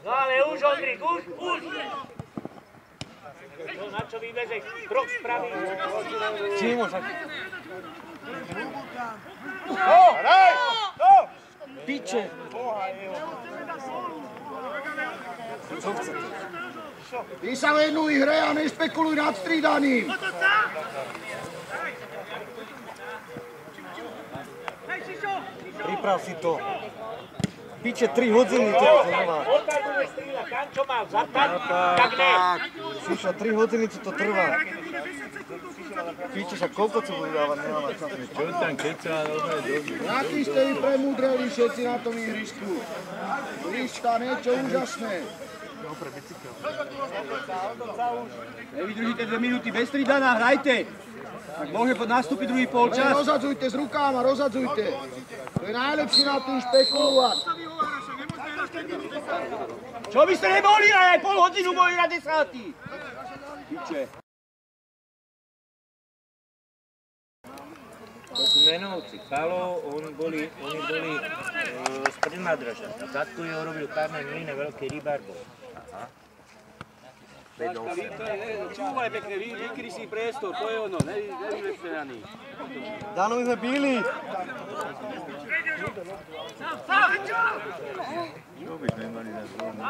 No ale už, Ondrik, už! No na čo vyvezeš? Krok spraví. Čímo sa... Piče! Co chcete? Ty sa venuj hre a nešpekuluj nad strídaním. Priprav si to. Piče, 3 hodiny to trvá. Odkiaľ bude strieľať, tam čo má zatať, tak ne. Šišo, 3 hodiny to trvá. Piče, však koľko to budú dávať, nemáme čas. Čo tam kecá, dobre, dobre. Aký ste vy premúdreli všetci na tom ihrisku? Liška, niečo úžasné. Nevydržíte 2 minúty bez strídaná, hrajte. Tak môže nastúpiť druhý polčas. Rozhadzujte s rukáma, rozhadzujte. To je najlepšie na tým špekulovať. Čo by ste neboli, aj pol hodinu boli na 10. Piče. To sú menovci. Palo, oni boli z Predmadrža. A Katko jeho robil párne mlyne, veľký rybár bol. Čúvaj pekne, vykry si priestor, to je ono, nevylepšený. Dano, my sme bíli. Čo by sme mali na zvoľnú?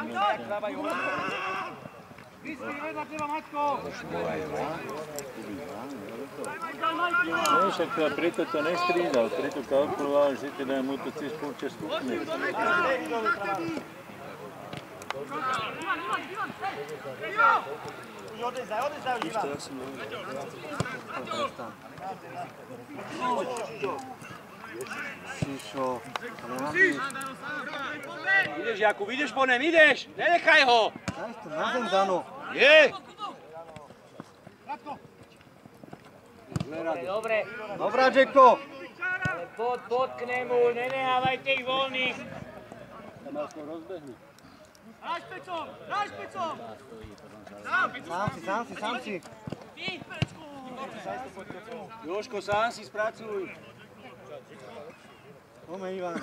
No však preto to nestrídal, preto kalkuloval, že teda mu to cez polčas kúpne. Šišo. Ideš, Jakub, ideš po nem, ideš! Nenechaj ho! Daj to na zem, Dano. Je! Dobre, Dobrá, Jacko. ale poď k nemu, nenehávajte ich voľných. Sám si. Jožko, sám si spracuj. Poďme, Ivan.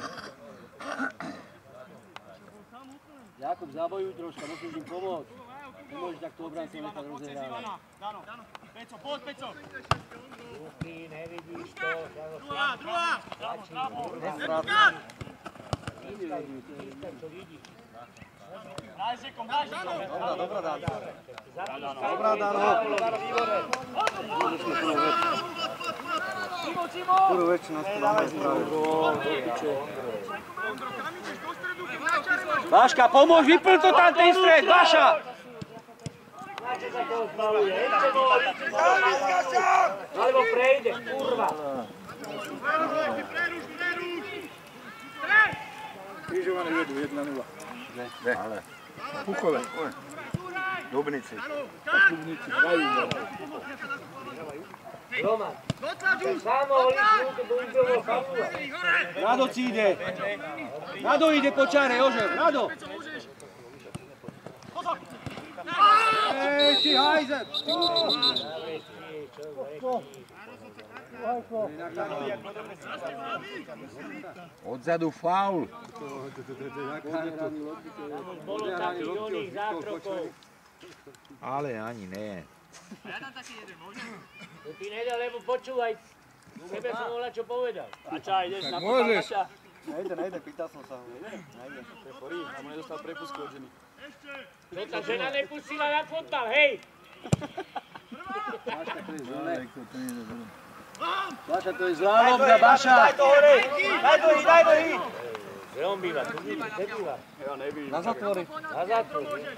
Jakub, zabojuj troška, musíš im pomôcť. Nemôžeš takto obrancov nechať rozehrávať. Ruky, nevidíš to. Dobrá, Dano. Dobrá, Dano. Pôjdu väčšinu nás podáme správy. Váška, pomôž, vyplň to tam ten stred, Váša! Máte sa toho zbavuje, ešte bol, alebo prejde, kurva. Križované vedú 1-0. Ale. Pukové. Dubnici. Dubnici hrajú. Roman, samo holičnúke do Ibeho Fabula. Rado ci ide. Rado ide po čare, Jožef, Rado. Ej, ty hajzer. Odzadu faul. Bolo takých oných zákrokov. Ale ani nie. To ti nedal, lebo počúvaj. Tebe som volal, čo povedal. Ača, ideš na fotbal, Ača? Nejde, pýtal som sa ho. Nejde, to je porý, a mu nedostal prepustku od ženy. To tá žena nepustila na fotbal, hej! Baša, to je zlá lobda, Baša! Daj to hore! Daj do hý! Kde on býva? Tu býva? Ja nebývam. Na zatvore. Na zatvore.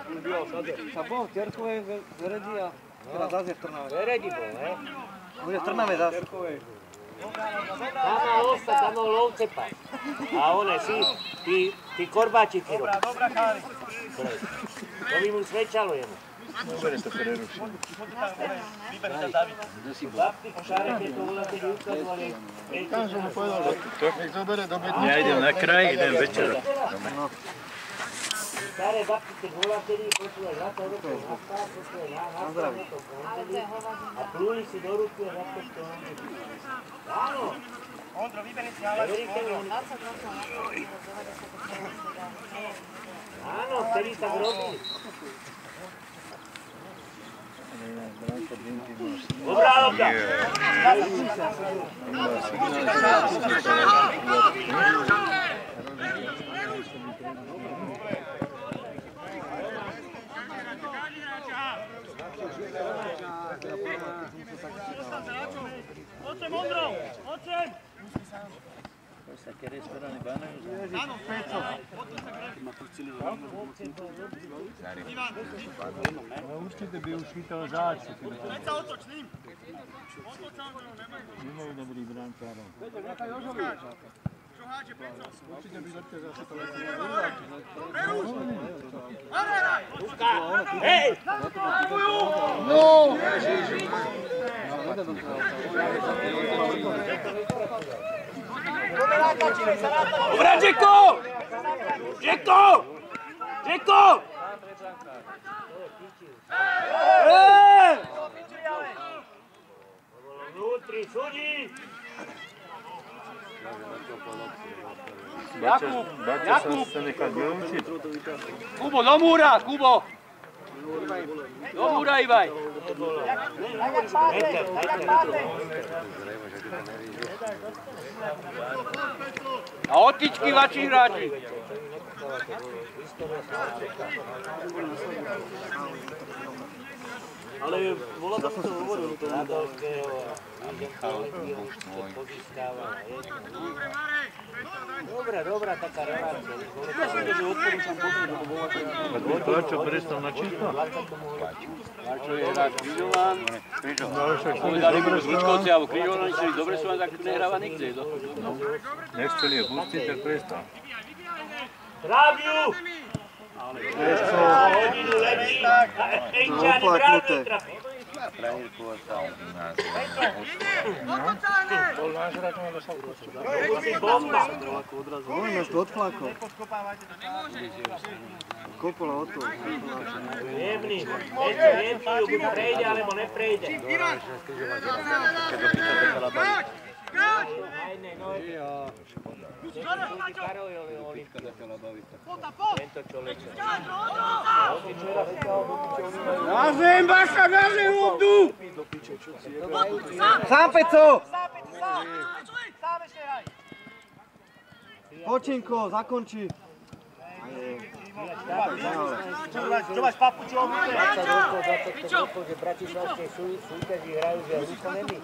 On býval všade. Sa bol v Terkovej Veredi a teraz zase v Trnave. Veredi bol, hej? Bude v Trnave zase. Tam mal ostať, tam mal lovcepa. A one si, tí korbáčiky robí. Dobrá, cháli. To by mu svedčalo jemu. Dobre to prerušil. Vyber sa David. Chlapci v šáre, keď to voláte, ukazovali. Tam som mu povedal, že nech zobere do bedničky. Ja idem na kraj, idem večer. Staré babky, keď voláte, počúvaj, na to rukou, na stát, počúvaj, na stát, a plúli si do ruky a zase to hodí. Áno. Ondro, vyberni si halačku, Ondro. Áno, vtedy tak robí. Dobrá lobda. Odsem, Ondro, odsem! Áno, Peco. Určite by už chytal záči. Peca, otoč, s ním. Otoč sa, nemaj. Nemajú dobrý brankárov. Čo háče, Peco? Určite by lepšie zase to lepšie. Berúš! Areraj! Ruka, hej! No! Dobrá, Džeko! Džeko! Džeko! Vnútri, súdi! Jakub! Baťa sa chce nechať vyučiť. Kubo, do múra, Kubo! Do múra, Ivaj! A odtičky vaši hráči! Ale bola to, čo hovoril, to Radovského a Argentínu, pozískava. Dobrá taká relácia. Ja som to, že odporúčam pozrieť, lebo bola to... To, čo prestal na číslo? Čo je hráč Križovan. Povedali mi, že Lučkovci alebo Križovan, ktorí dobre sú, tak nehráva nikde. Nechceli je pustiť, tak prestal. Tráviu! Hodinu lepší. Ejčáni bránu trafí. Frajerku ostal u nás. Bol náš hráč, má dostal kostu. Musí bomba. On máš to odflákol. Kopola od toho. Jemný. Jemný, buď prejde, alebo neprejde. Najnej, no je. Karol je Olimpiu. Tento čo lečo. Nazem, Baša, nazem lobdu! Sám, Peco! Sám ešte hraj. Počinko, zakonči. Čo máš papučov? 20 rokov, že bratislavskej súťaži hrajú, že ruko nemí.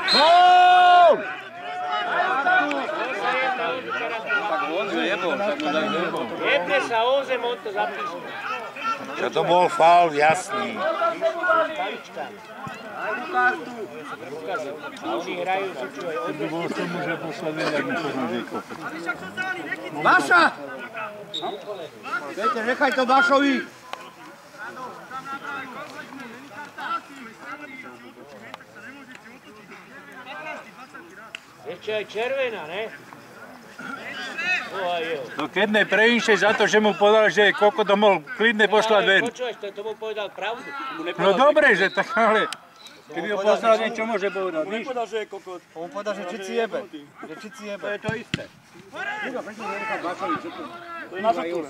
Gól! Jebne sa o zem, on to zapíše. Čo to bol faul, jasný. A oni hrajú, súčujú aj To bol som už posledný, jak mi to rozíko. Baša! Peter, nechaj to Bašovi! ešte aj červená, ne? No keď ne preinšie za to, že mu povedal, že koľko to mohol klidne poslať ven. Počuješ, to mu povedal pravdu. No dobre, že tak ale... Keby ho poslal ven, čo môže povedať? On nepovedal, že je kokot. On povedal, že či jebe. Že či jebe. To je to isté. To je naša tu.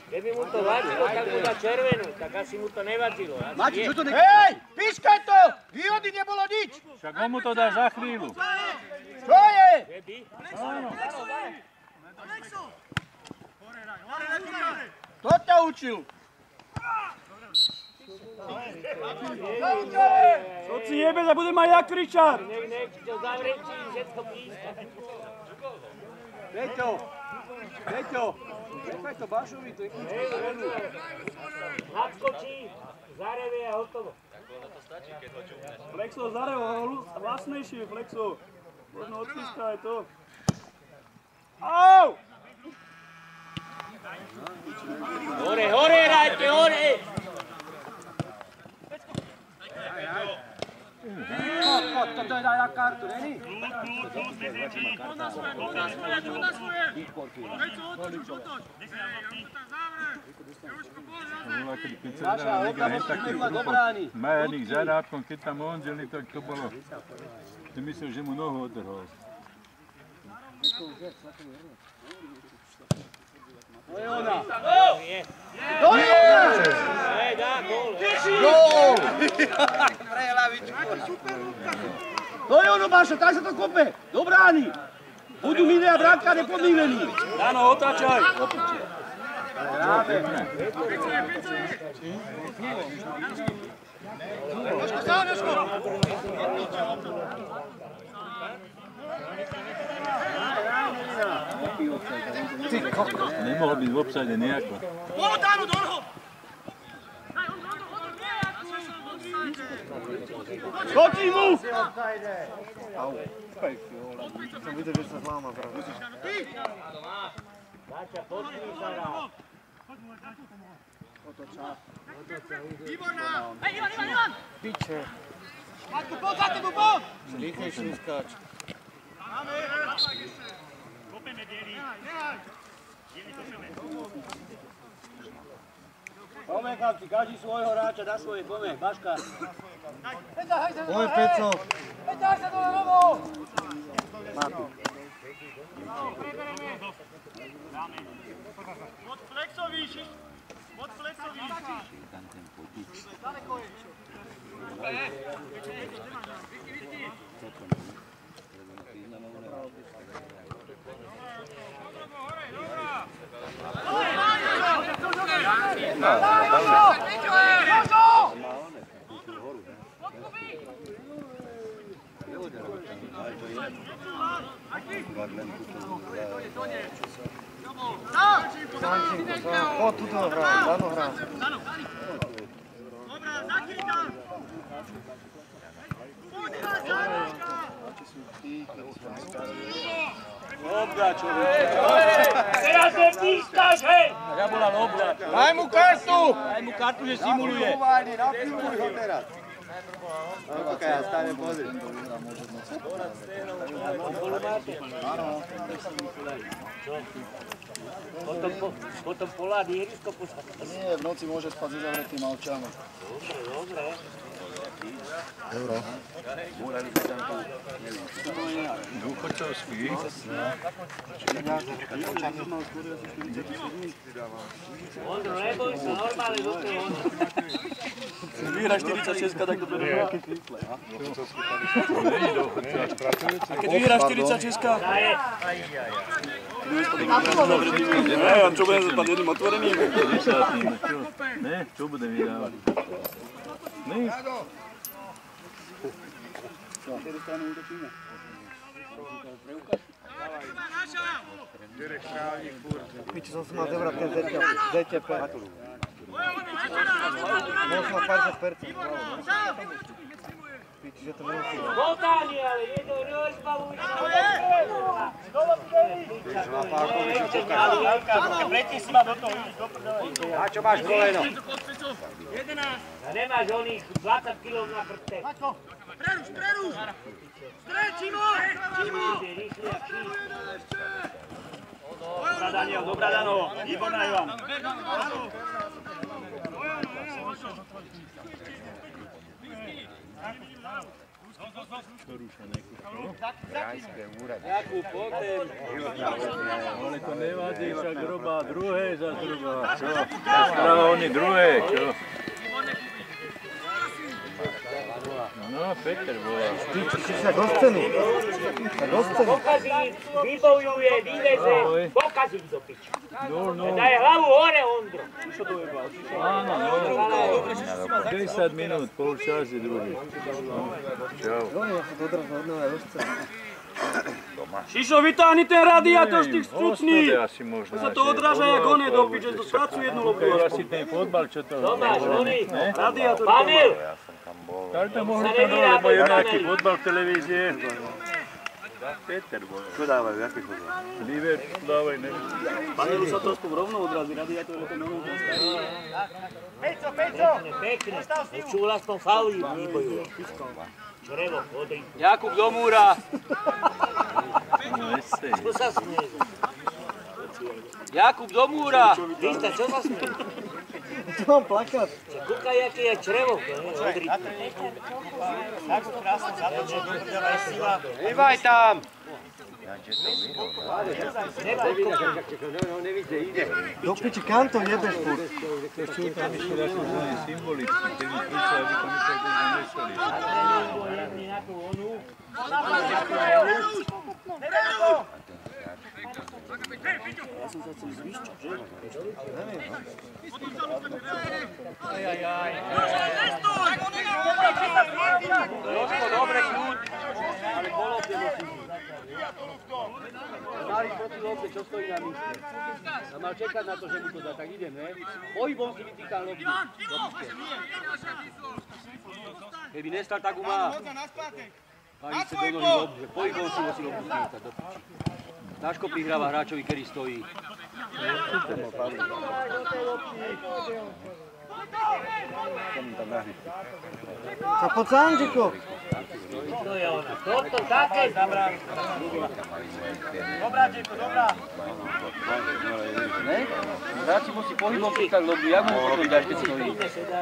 Keby mu to vadilo, tak mu dá červenú, tak asi mu to nevadilo. Mati, čo to ne... Hej, pískaj to! Výhody nebolo nič! Však on mu to dá za chvíľu. Čo je? Kto ťa učil? Co si jebe, da budem aj ja kričať. Nech to zavrečí, všetko píska. Peťo, nechaj to Bašovi, to je Nadskočí, zarevie a hotovo. Flexo zarevo, hlasnejšie, Flexo. Možno odpíska aj to. Au! Hore, hore, rajte, hore! Toto je daj na kartu, není? Majaník za rábkom, keď tam onzeli, tak to bolo. Ty myslel, že mu nohu odrhol. To je ona! To je ona! Hej, dá, gól! Gól! Pre hlavičku. To je ono, Bašo, tak sa to kope. Do brány. Budú milé a bránka nepodmínení. Áno, otáčaj. Nemohol byť v obsade nejako. Skočí mu! Som videl, že sa zláma práve. Dača, poďme sa rád. Piče. Matko, poď za tebou, poď! Rýchlejšie skáč. Poďme, chlapci, každý svojho hráča dá svoje, poďme, Baška. Poďme, Peco. Peťaj sa dole, Robo! Mati. Od Flexovi, od Flexovi. Daleko je. Sančinko, poď tuto hrám, dano hrám. Dobra, zakýtam! Lobda, človek. Teraz nepískaš, hej! Ja bola lobda. Daj mu kartu! Daj mu kartu, že simuluje. Nafilmuj ho teraz. Počkaj, ja stane pozri. Potom poládi ihrisko posadať. Nie, v noci môže spať so zavretýma očami. Dobre. Euro. Dôchodcovský. Ondro, neboj sa, normálne do toho. Vyhra 46, tak to bude nejaké čísle. A keď vyhra 46, a čo bude spať jedným otvoreným? Ne, čo bude vydávať? Ne. Piči, som si mal zebrať ten ZTP. Možno 50%. Piči, že to nemusí. Botáni, ale jedno neozbavuj sa. Predtým si ma do toho ísť, do prdele. A čo máš koleno? A nemáš oných 20 kg na chrbte. Dobrá, Daniel, dobrá, Dano. Výborná, Ivan. Jakub, poďte. Ale to nevadí, však robá druhé za druhá. Čo? Práve oni druhé, čo? No, Peter volá. Ty sa do scény. Pokazík, vybojuje, vyleze, pokazík do piči. Daj hlavu hore, Ondro. Áno, no. 10 minút, pol čas je druhý. Čau. Ja sa dodržal odnové do scény. Šišo, vytáhni ten radiátor z tých stručných. Hospode asi možná. To sa to odráža jak one do piče, to skracujú jednu loptu. Asi ten fotbal, čo to... Tomáš, oni. Radiátor. Panel. Tak to mohli tam dole, lebo je nejaký fotbal v televízie. Peter volá. Čo dávajú, jaký fotbal? Liver, dávaj, neviem. Panelu sa to aspoň rovno odrazí, radiátor je to nový. Pekne, nečul aspoň fauli vybojuje. Črevo, odri. Jakub do múra. No, esej. Čo sa smie? Jakub do múra. Krista, čo sa smie? Čo mám plakať? Kúkaj, aký je črevo, odri. Hýbaj tam. Do piči, kam to jebeš furt? To sú tam ešte ako zvané symbolicky, keď mi prišli, aby to mysleli, že nesoli. Jožko, dobre, kľúč. Ale bolo tie lopty. Mali proti lopte, čo stojí na míste. A mal čekať na to, že mu to dá, tak idem, ne? Pohybom si vytýkal lopty. Keby nestal, tak má. Pani chce do nohy lopty, že pohybom si musí lopty vytýkať do piči. Ťažko prihráva hráčovi, ktorý stojí. Sa poď sa, Andžiko. To je ona. Toto také. Dobrá, Džeko, dobrá. Ne? Hráči musí pohybom prihráť lopty, jak mu mohlo byť až keď stojí?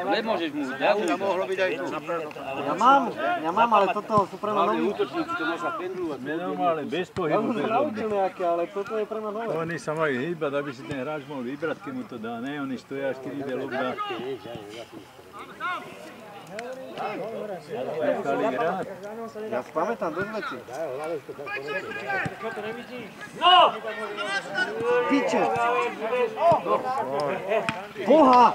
Nemôžeš mu, jak mohlo byť aj tu. Ja mám, ale toto sú pre mňa Hlavne nový. útočníci to môžu pendlovať. Nenormálne, bez pohybu. bez lopty. Naučil nejaké, ale toto je pre mňa nové. Oni sa majú hýbať, aby si ten hráč mohol vybrať, keď mu to dá. Ne, oni stoja, až keď ide lopta. Nechali hrať. Ja si pamätám dosť veci. No! Piče! Boha!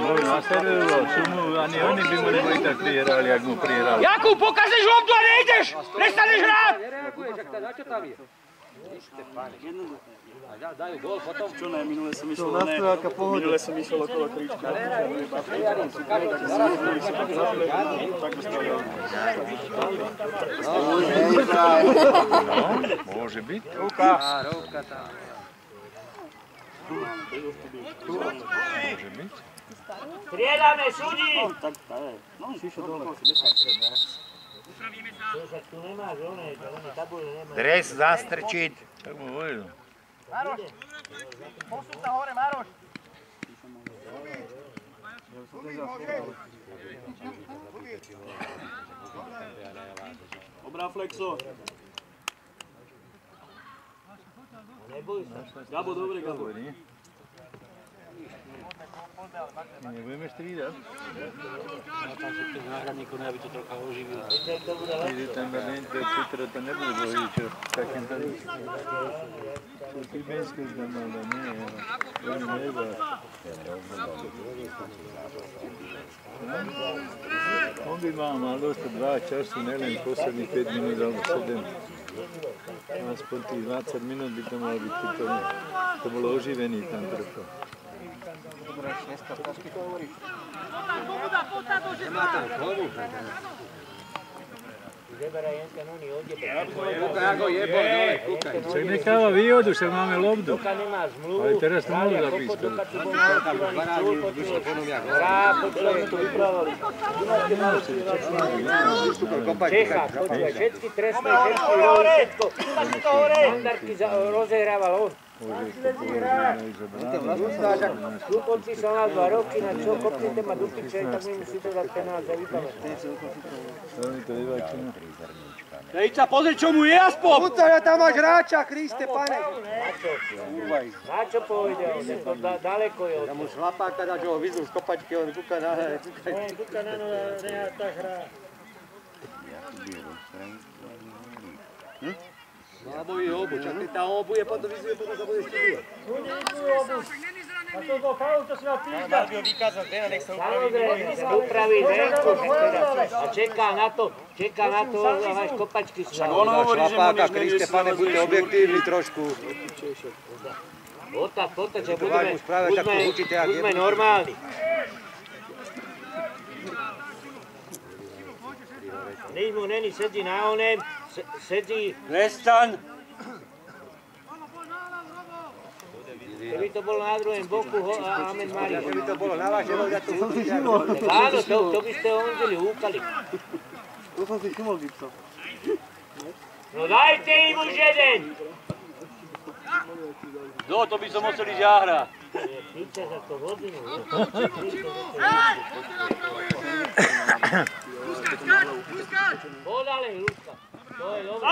Môj naservoval, šumu, ani oni by mu neboli tak prihrali, jak mu prihrali. Jakub, pokazíš loptu a nejdeš! Prestaneš hrať! Nereaguješ, ak na čo tam je? Dajú gól potom. Čo ne, minule som išiel To nastrojáka pohode. Minule som išiel okolo krička. Môže byť. Ruka tam. Môže byť. Striedame, súdi! Šišo dole. Však tu nemáš, one tabule nemáš. Dres zastrčiť. Tak mu hovoril. Maroš, posun sa hore, Maroš. Dobrá, Flexo. Neboj sa. Gabo, dobre, Gabo. Nebudeme střídat. Tam si ten náhradník, aby to trocha oživil. Ide ten Berlín, Petra to nebude dlouhý, čo? Takým tady. To Tibensku tam mal, nie, oni nebá. On by mal dostať 2 času, nelen posledných 5 minút alebo 7. Aspoň tých 20 minút by to malo byť, to bolo oživený tam trochu. Nemá tam hlavu. Zebera Jenka Noni odjebe. Luka, ja go jebol dole, kúkaj. Však necháva výhodu, však máme lobdu. Doka nemá zmluvu. Ale teraz to môžu Krália zapísať. Kokot, doka tu bol aktivovaný čul, počul. Hrá, počul, tu vyprávali. Čechá, počúvaj, všetky trestné, všetky roli, všetko. Mandarky rozehrával on. Klukovci sa na 2 roky, na čo kopnite ma do piče, tak mi musíte dať penál za výbavenie. Dejica, pozri, čo mu je aspoň! Puca, tam máš hráča, Kriste, pane. Na čo pôjde on? To daleko je od Ja mu šlapáka dať, že ho vyzul z kopačky, on kúka na hre. Kúka na noha, tak hrá. Slabový obuč, a ty tá obuje, potom vyzuje, potom sa budeš čudovať. A to bol faul, to si mal písať. Samozrejme, sa upraví zrenku a čeká na to, a máš kopačky Však on hovorí, že mu nič Kriste, pane, buďte objektívni trošku. Poďte, že buďme normálni. Nič mu není, sedí na onem, sedí... Prestaň! Keby to bolo na druhém boku, Amen Maria. Keby to bolo na vaše, ja to určite. Áno, to by ste honzili, húkali. To som si všimol, Gipso. No dajte im už jeden! To by som musel ísť ja hrať. Piče za to hodinu. Podale, Ľudka. To je dobré.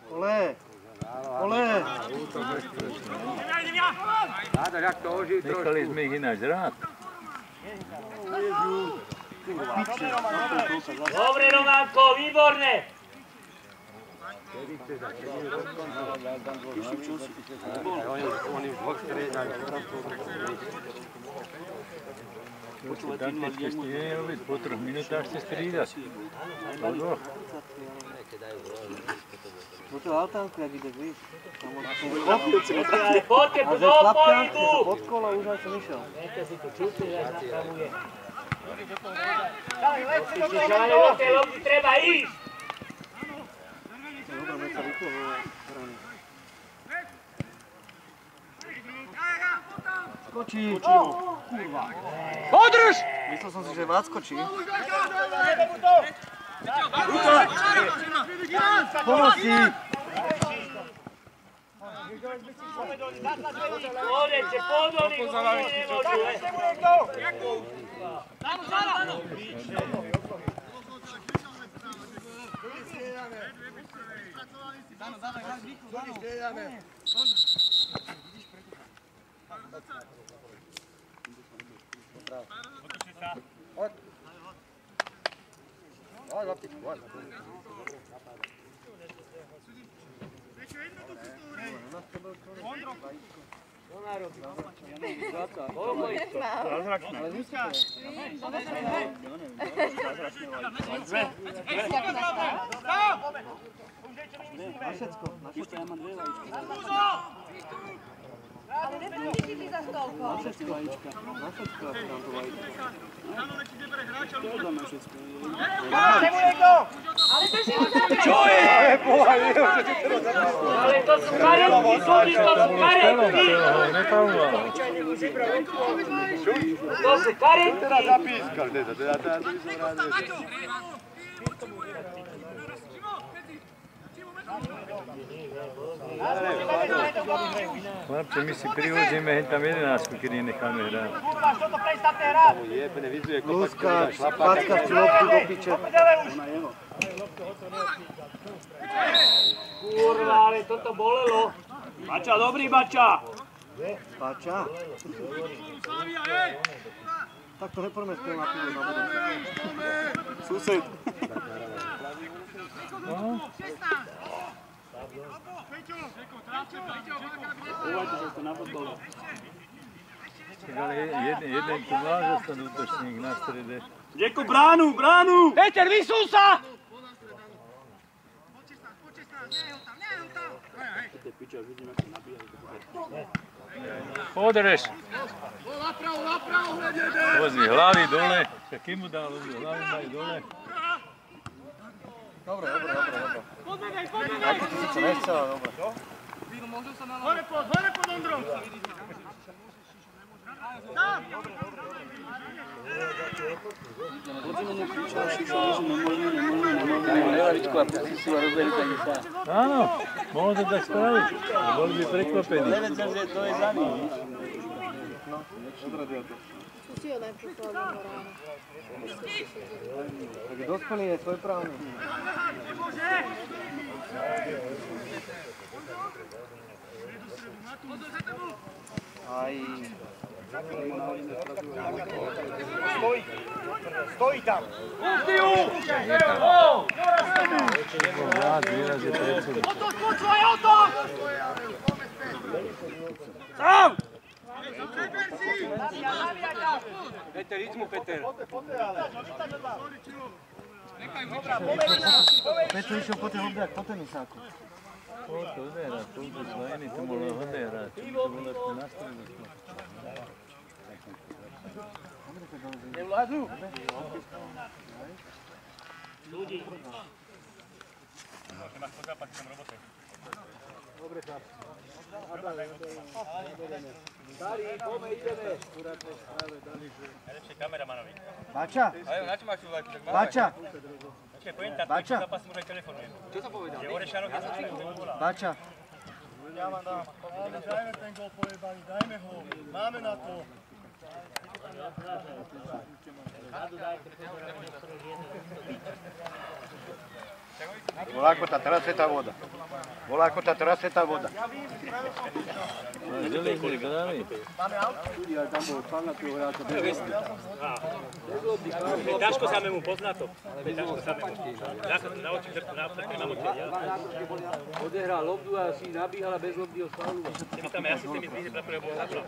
Ole! Ole! Nádor, jak to ožiť trošku. Nechali sme ich ináč rád. Dobre, Románko, výborné! Oni už dvoch striedajú. Takticky ste nerobiť, po 3 minútach ste strídať. Po 2. No to altánku, jak ide, víš? Ale poďte, do pohybu! Pod kola už aj som išiel. Nechce si tu čúti, že nastavuje. Ale do tej lobby treba ísť! Dobre, veď sa vyplovilo. Skočí! Kurva! Podrž! Myslel som si, že vás skočí. Pomoci! Poďte, podolí, Ale nepoužili ty za stolko. Ale drží ho za Čo je? Ale to sú karetky, súdi, to sú karetky! To sú karetky! Teraz zapískal, teda to by som rád Chlapče, my si privodzíme tam 11, kedy necháme hrať. Lúska, packaš ti loptu do piče. Kurva, ale toto bolelo. Bača, dobrý Bača! Pača? Tak to nepoďme spolu na pivo na budúce. Sused. Ale jeden tu má zostan útočník na strede. Deko, bránu, bránu! Peter, vysun sa! Podrž! Pozri, hlavy dole. Kým mu dal hlavy majú dole? Dobre. Aj keď si to nechcel, ale dobre. Hore pod Ondrom! Áno, mohol to tak spraviť. Boli by prekvapení. Nevedel, že to je za ním. Si ho neposlal do rána. Tak dospelý je svojprávny. Aj... Stojí tam! Rád výrazie predsedu. Sám! Peter, íď mu, Peter. Petr išiel po ten obrák, po tenisáku. To odehrať, to už zlajný, to mohlo odehrať. To bolo ešte na stredu. Nevládnu? Ľudí. Nemáš po západe, som robote. Dobre, chlap. Starý, poďme, ideme. Najlepšie kameramanovi. Bača? Na čo máš vlajky? Tak máme. Bača? Počkej, poviem tam, Bača? keď zápas môže telefonujem. Čo sa povedal? Je Orešanok, ja sa volá. Bača? Ja vám dám. Dajme ten gól pojebaný, dajme ho. Máme na to. Volákota, teraz je tá voda. Volákota, teraz je tá voda. Železný grámy. Dáško samému, pozná to. Dáško samému. Na oči, na oči. Odehral lobdu a si nabíhala bez lobdy od faulu. Ja si s tými zvýhne, pretože bol zapravo.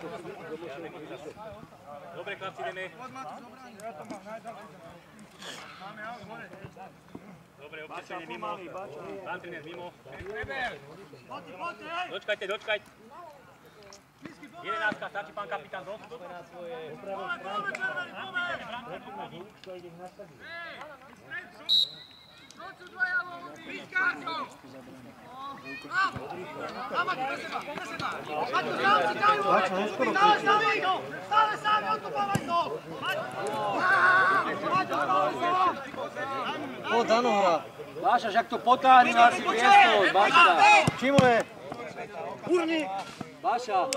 Dobre, chlapci, ideme. Dobre, občasenie mimo. Pán tréner mimo. Dočkajte. 11, stačí pán kapitán dosť. O, Dano hrá. Váša, však to potáhni, mal si priestor, Baška. Čím je? Baša,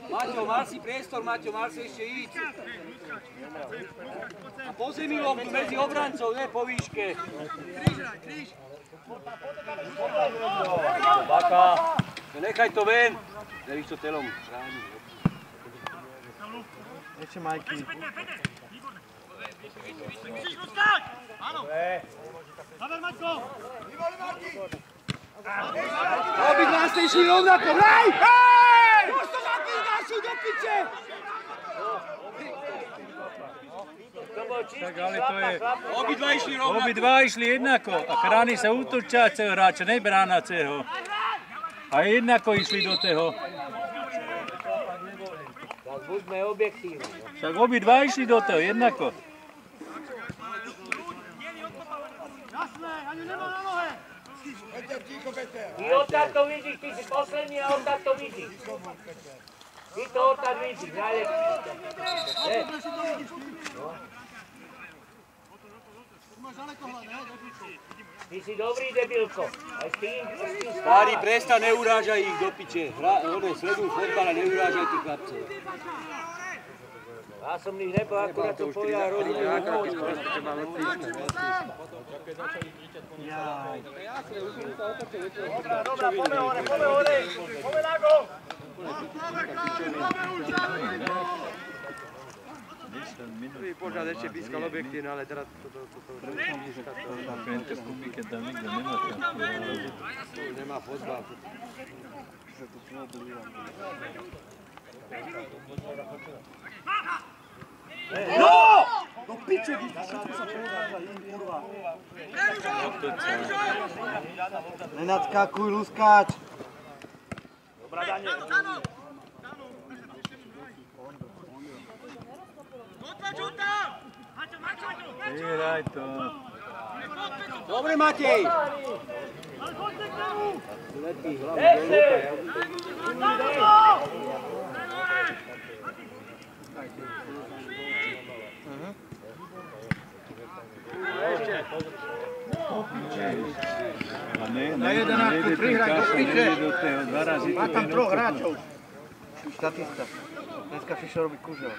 Maťo, mal si priestor, Maťo, mal si ešte ísť. A po zemi lobdu medzi obrancov, ne po výške. Baka. Nechaj to ven. Nevíš to telom. Ešte Majky. Musíš mu stať! Áno. Zaber, Maťko! Obidva ste išli rovnako, hej! Hej! Už to zapínaš, do piče! Tak ale to je... Obidva išli rovnako. Obidva išli jednako a chráni sa útočiaceho hráča, ne bránaceho. A jednako išli do toho. Tak buďme objektívni. Však obidva išli do toho, jednako. Jasné, ani nemá na nohe! Ty odtať to vidíš, ty si posledný a odtať to vidíš. Ty to odtať vidíš, najlepší. Ty si dobrý, debilko. Aj s tým Starý, prestaň, neurážaj ich do piče. Sleduj fotbal a neurážaj tých chlapcov. Ja som ich nebol, akurát to povedal, rozumiem. Dobrá, poďme hore! Poďme na gól! Pořád ešte pískal objektívne, ale teraz toto... Takové kubíky tam nikto nemá. Nemá fotbal. No! Do piče, všetko sa povedal, kurva. Nenadskakuj, luskáč. Dobrá, Daniel. Hraj to. Dobre, Matej! Na 11 prihrať do piče. Má tam troch hráčov. Statista. Dneska Fišo robí kužel.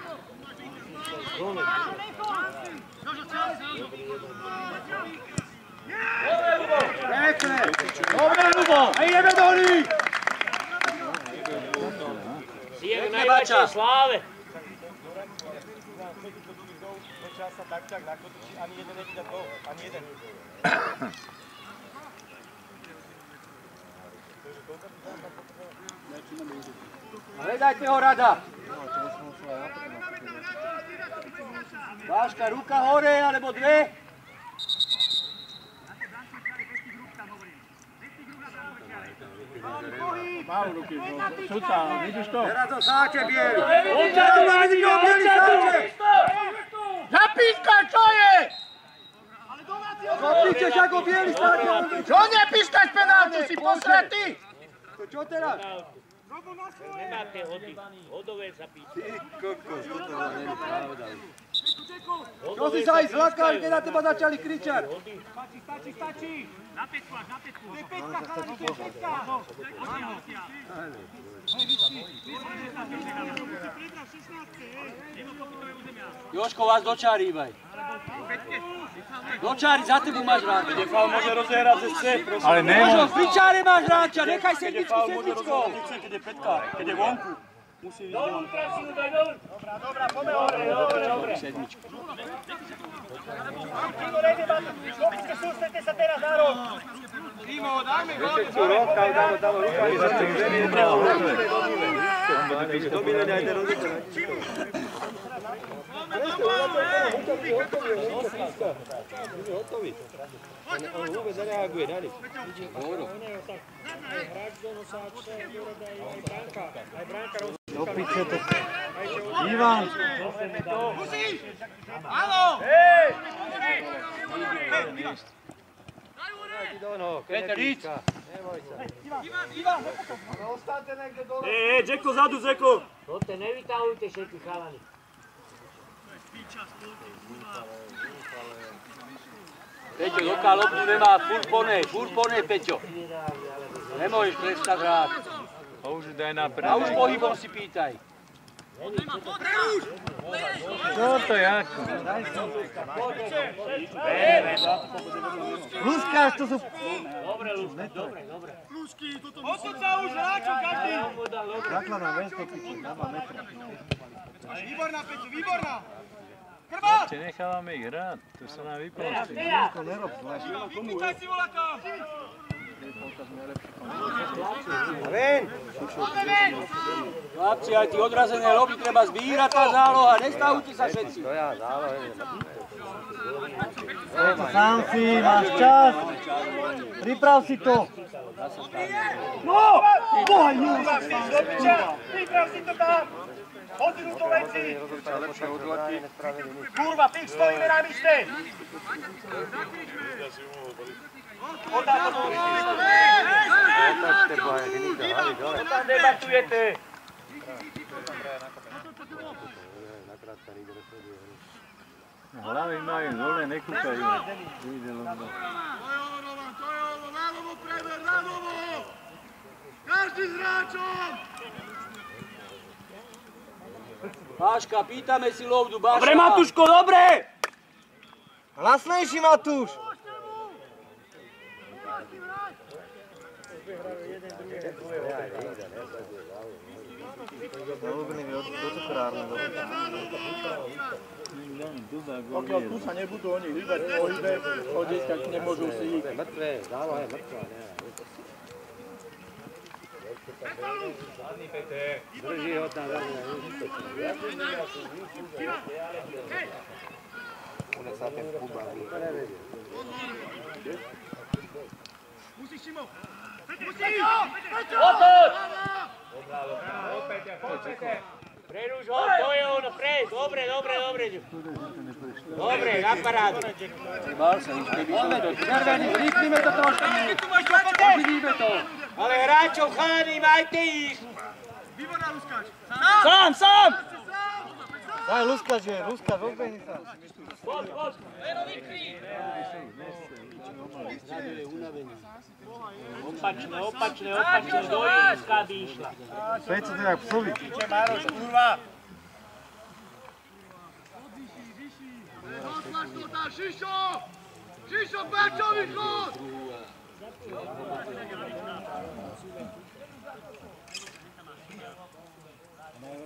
Pekne! Dobre, Ľubo! A ideme do hry! Je v najväčšej sláve. Hľadajte ho, Rada! Váška, ruka hore, alebo dve. Má v ruky, šuca, vidíš to? Teraz ho sáče bieli. Teraz ho vidíš ho bieli sáče. Zapíska, čo je? Zapíčeš ako bieli sáče. Čo nepískaš penáltu, si posratý? To čo teraz? Nemáte hody. Hodové zapíčky. Ty kokos, toto ma není pravda. Čo si sa aj zlakal, keď na teba začali kričať? Stačí. Na päťku až, na päťku. To je päťka, chalani, to je päťka. Jožko, vás do čáry ibaj. Do čáry, za tebu máš hráča. Kde faul môže rozehrať cez C, prosím. Ale Jožko, pri čáre máš hráča, nechaj sedmičku sedmičkou. Keď je päťka, keď je vonku. Musí vidieť vonku. Dovnútra si mu daj dovnútra. Dobrá, poďme hore. Dobre. Sedmičku. Timo, nejde ma to. Šlobičke, sústredte sa teraz na roh. Timo, dajme gol. Do piče to. Ivan! Áno! Peter, íď. Jacko, zadu, Jacko. Poďte, nevytahujte všetky chalani. Peťo, doká loptu nemá, furt ponej, Peťo. Nemôžeš prestať hrať. A už daj na A predaj. už pohybom si pýtaj. Čo to je ako? Luskáš, to sú... Dobre, Lúska, dobre. Odsud sa už hráčov, každý. Základná vec, to piče, dáva metra. Výborná, Peťo, výborná. Krvát! Ešte nechávame ich hrať, to sa nám vypostí. To nerob zle. Vypýtaj si voľaka. Chlapci, aj tí odrazené loby treba zbírať tá záloha, nestavujte sa všetci. Sám si, máš čas. Priprav si to. No! Boha, priprav si to tam. Hodinu do veci. Kurva, tých stojíme na myšte. Odá to do čo tam debatujete? Hlavy majú dole, nekúkajú. Každý s hráčom! Páška, pýtame si lovdu, Báška. Dobre, Matúško, dobre! Hlasnejší, Matúš. Zalúbený do cukrárne. Pokiaľ tu sa nebudú oni hýbať v pohybe, chodiť, tak nemôžu si ich. Mŕtve, záloha je mŕtva, ne. Drží ho tam veľmi na Une sa ten Kuba. Musíš, Šimo! Otoč! Preruš ho, to je ono, dobre. Dobre, na parádu. Červený, rýchlíme to trošku. Uvidíme to. Ale hráčov chalani, majte ich. Sám! Daj, Luskač je, Luskač, odbehni sa. Poď. Opačne, do Jíska by išla. Pejco to jak psovi. Šišo, Bečovi chod!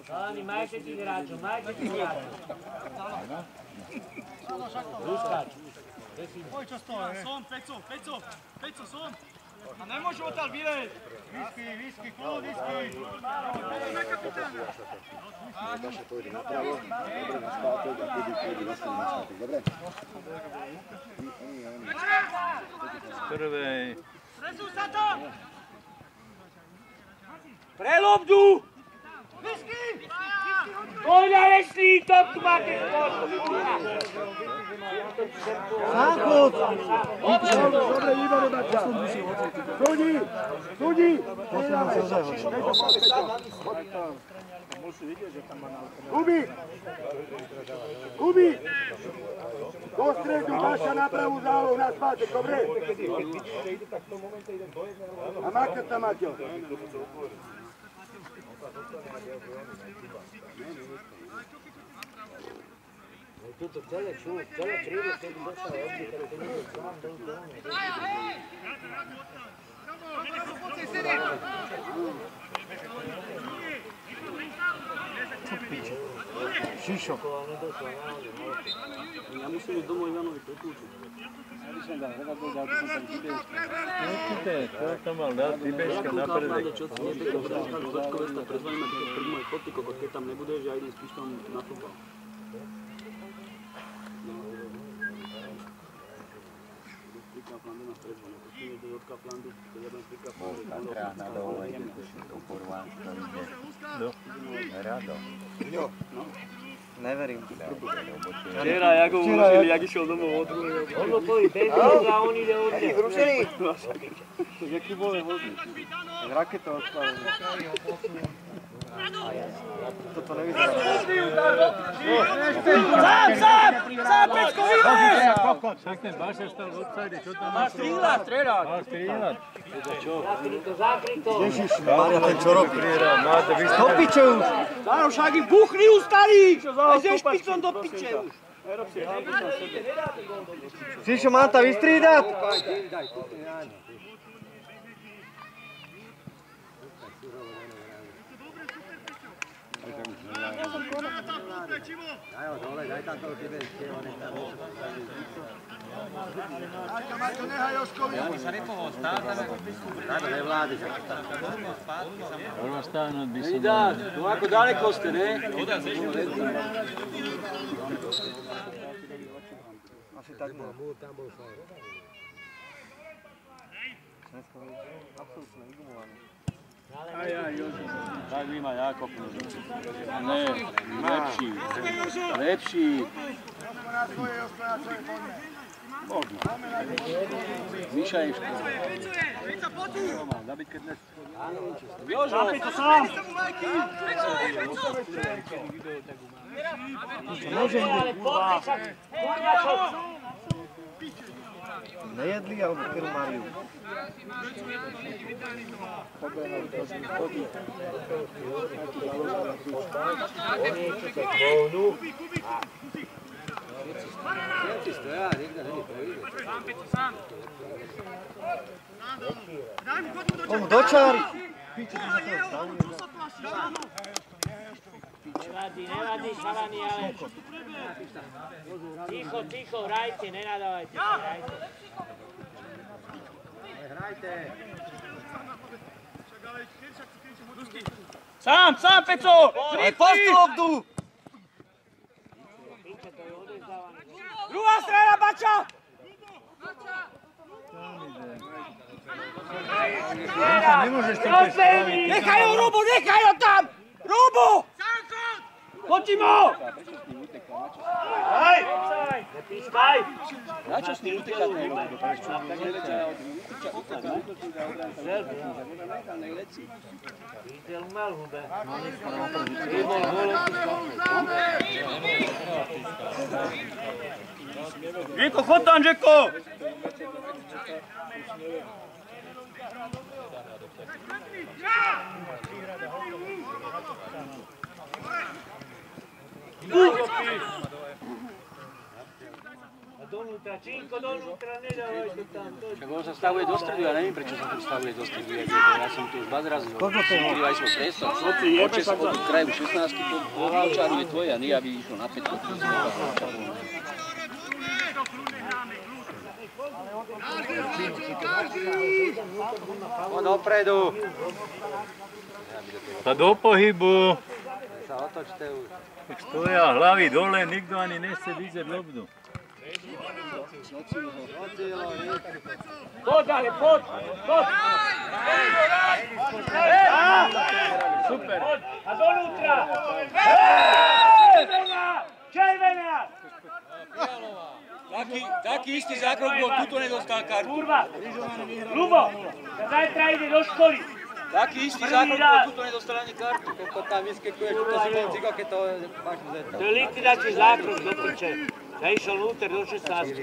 Chalani, majte tých hráčov. Luskač. Poj, čo stojí? Som, Peco, som. A nemôžu odtiaľ vyleť. Whisky, kľud, whisky. Poďme kapitána. Daša pôjde napravo, dobre na spátek a kedy na spátek, dobre? Prvej. Prezú sa to! Pre lobdu! Whisky! Poďa, Leslie, to tu máte spolu. Sáchod! Dobre, výborné, Bača. Súdi! Kubi! Do stredu, Baša na pravú zálohu, na spátek, dobre? A Makar tam, Maťo. Tuto celé krídlo, keď došla odbyt, to nie je sám, to nie je. Šišo. Ja musím ísť domov Ivanovi preklúčiť. Ja by som dal, dal by som tam Tibejska. Určite, to tam mal dať Tibejska na predek. Čo si nebejte, Bratislava, Kočkovesta, prezvaníme pred moje foty, kokot, keď tam nebudeš, ja idem spíš tam na futbal. Rado. Neverím. Včera, jak ho uložili, jak išiel domov od druhého. Ono stojí bezúz a on ide od neho. Zrušený? Jaký bol je hodný. Raketa odstavený. Toto nevyzerá. Sám, Pecko, vyvez! Však ten Baša stal v odsajde, čo tam Má strieľať! Má strieľať. Zakryto. Ježiš, Mária, ten čo robí? Máte vy... Do piče už! Záro, však im buchli u starých! A ze špicom do piče už! Šišo, mám ta vystřídat! Maťo, nehaj Joškovi! Prvo stáhnuť by som... Dát, no ako daleko ste, ne? Asi tak bol. Absolutne igumovaný. Tak by ma Jakob. Ne, lepší. Lepší. Možno. Miša je škoda. Zabiť keď dnes. Jožo! Zapito sám! Nejedli alebo pilu Mariu? On do čáry! Nevadí, chalani, ale... Ticho, hrajte, nenadávajte. Hrajte. Sám, Peco! Postupdu! Druhá strana, Bača! Nemôžeš to postaviť. Nechaj ho, Robo, nechaj ho tam! Robo! Chodí mo! Nepískaj! Na čo s tým utečať? Videl mal hube. Žeko, chod tam, Žeko! A donútra, Čínko, donútra, nedávaj to tam. Však on sa stavuje do stredu, ja neviem, prečo sa tu stavuje do stredu. Ja som tu už bazrazil. Ukrývaj svoj priestor. Počas od kraju 16 po Vlčáru je tvoje a nie, aby išlo na 5. Poď dopredu. A do pohybu. Sa otočte už. Tak stoja hlavy dole, nikto ani nechce vidieť lobdu. Poď, ale poď! Super! A donútra! Červená! Taký istý zákrok bol, tuto nedostal kartu. Kurva! Ľubo, zajtra ide do školy. Taký istý zákrok bol, tuto nedostal ani kartu. Koľko tam vyskakuješ, tuto si bol ciko, keď to máš zeta. To je likvidačný zákrok do piče. Ja išiel núter do 16.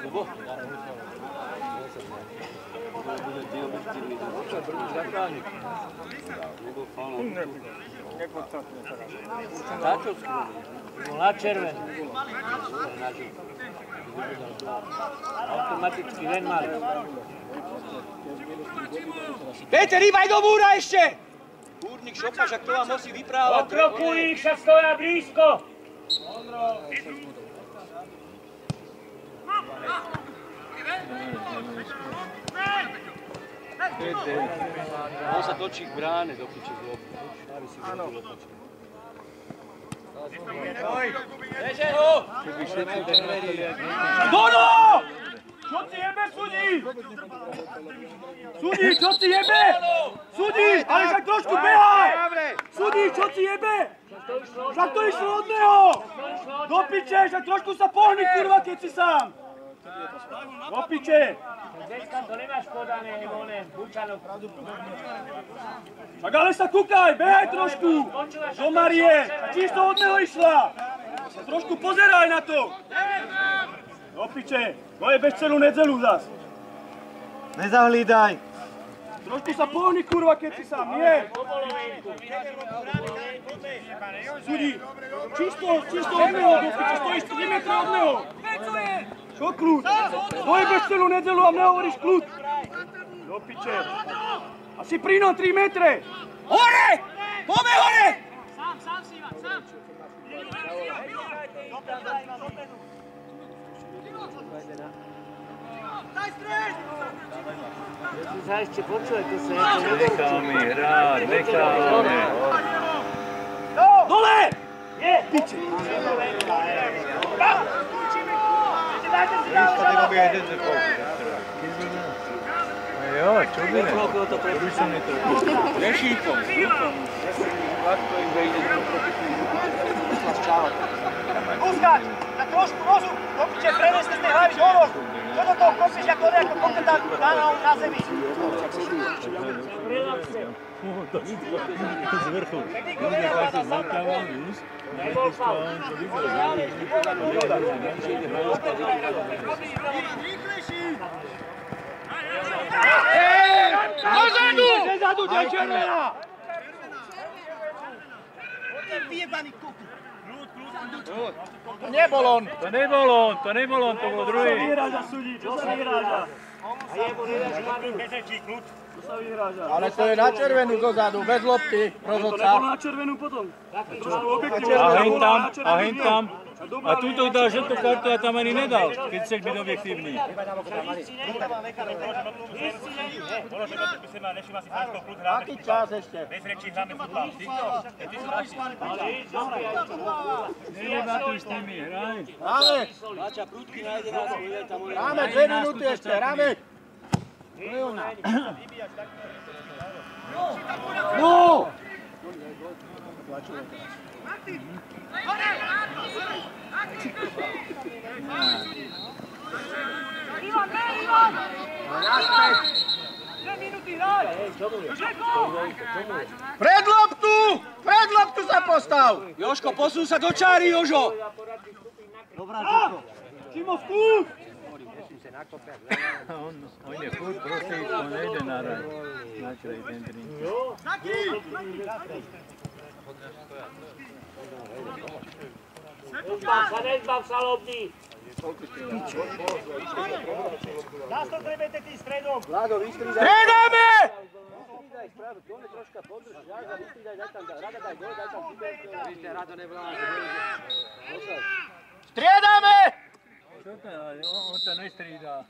Ľubo? Táčovský. Bol na červenú. Automaticky len mali. Peter, rýbaj do múra ešte! Kúrnik šopa, však to vám musí vyprávať. Okrokuj ich, však stoja blízko. On sa točí k bráne do piče z lobu. Aby si vyhodil opačne. Beže ho! Dono! Čo ti jebe, Sudí? Sudí, čo ti jebe? Sudí, ale však trošku behaj! Sudí, čo ti jebe? Však to išlo od neho! Do piče, však trošku sa pohni, kurva, keď si sám! Do piče! Dneska to nemáš podané, onem, Bučanov. Však ale sa kúkaj, behaj trošku! Do Marie, čisto od neho išla! Trošku pozeraj na to! Do piče, to je bez celú nedelu zas! Nezahlídaj! Trošku sa pohni, kurva, keď si sám, nie! Sudí, čisto od neho, do piče, stojíš 3 metre od neho! Čo kľud? To je bez celú nedelu a mne hovoríš kľud! Do piče! Asi pri ňom 3 metre! Hore! Poďme hore! Sám si, Ivan, sám! Daj stred! Ja si sa ešte počuje, to sa ešte Necháme hrať, necháme. Dole! Je! Piče! Jo, čo by ne? Už som mi to Nešíkom. Takto im vejde do protiklínu. Uskač! Na trošku nozu! Do piče, prenesli z tej hlavy dolu! Čo do toho kopíš, ako nejako koketá na zemi? z vrchu. Ľudia takto zlakával už. Dozadu! Dozadu, to je červená! Vyjebaný kuku! To nebol on! To nebol on, to bol druhý. Čo sa vyhráža, Sudí? Čo sa vyhráža? A jemu nedáš manu. Čo sa vyhráža? Ale to je na červenú dozadu, bez lopty, To rozhodca. nebolo na červenú potom. Trošku objektívne. A hen tam. A túto dal žltú kartu a tam ani nedal, keď chcel byť objektívny. Aký čas ešte? Nedebatuj s nimi, hraj. Rámek! Máča prúdky na 11 minút, tam on je... Rámek, 2 minúty ešte, Rámek! No! Ivan, ne, Ivan! Ivan! 2 minúty hraj! Pred loptu! Pred loptu sa postav! Jožko, posún sa do čáry, Jožo! Dobrá, Žiko. Šimo, skús! On je furt prostý, on nejde na rad. Na čo je ten drink? Nezbav sa, lobný! Nastretujete tým stredom! Stredáme! Striedame! Čo to? On to nestrídá.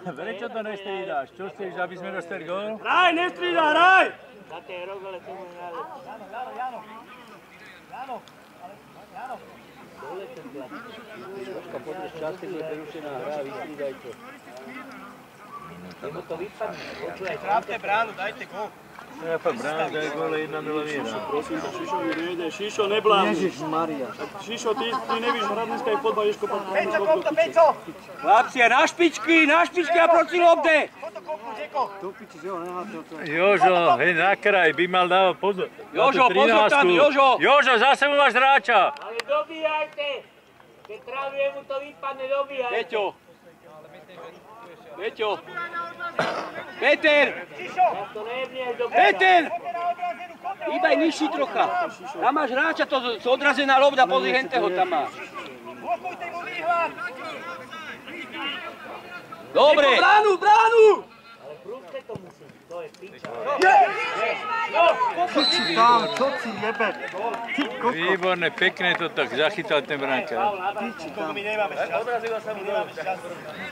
Prečo to nestrídáš? Čo chceš, aby sme dostali gól? Hraj, nestrída, hraj! Na tej rogole to mu nále. Dole ten blad. Troška podrieš čas, keď bude prerušená hra, vystrídaj to. Nebo to vypadne. Počúvaj, Trápte bránu, dajte gól. Ja pa brána, daj gól 1-0 vyhrá. Prosím ťa, Šišovi nejde. Šišo, neblázni. Ježišmaria. Šišo, ty nevíš hrať dneska aj fotbal, ideš kopať. Peťo, kom to, Peťo! Chlapci, na špičky a proti lobde! Kom to, kopnú, Žeko! Tu piči, že ho neháte o to. Jožo, hej, na kraj, by mal dávať pozor. Jožo, pozor tam, Jožo! Jožo, zase mu máš hráča! ale dobíjajte! Keď travuje mu to vypadne, dobíjajte! Peťo! Peťo! Peter! Ja to nejebnieš do Peter! Poďme na obrazenú, poďme! Hýbaj nižší trocha. Tam máš hráča, to odrazená lobda, pozri, henteho tam máš. Blokujte mu výhľad! Dobre! Bránu, bránu! Ale prúste to musí, to je piča. Piči tam, čo si jebe? Ty koko. Výborné, pekné to tak zachytal ten brankár. Piči tam. My nemáme čas. Odrazila sa mu nemáme čas.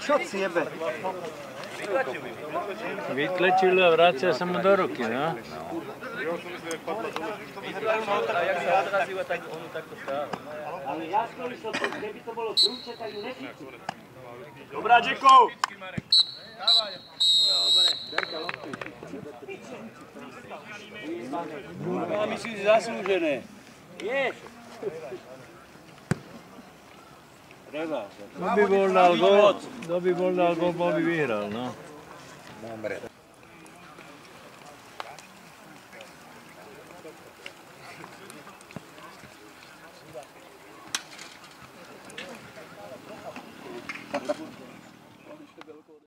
Čo si jebe? Vytlečil a vracia sa mu do ruky, no? Ale jasno, že keby to bolo prúče, tak ju nechytí. Dobrá, Žeko! Máme si zaslúžené. Vieš? Treba. Kto by bol dal gól, bol by vyhral, no. Dobre.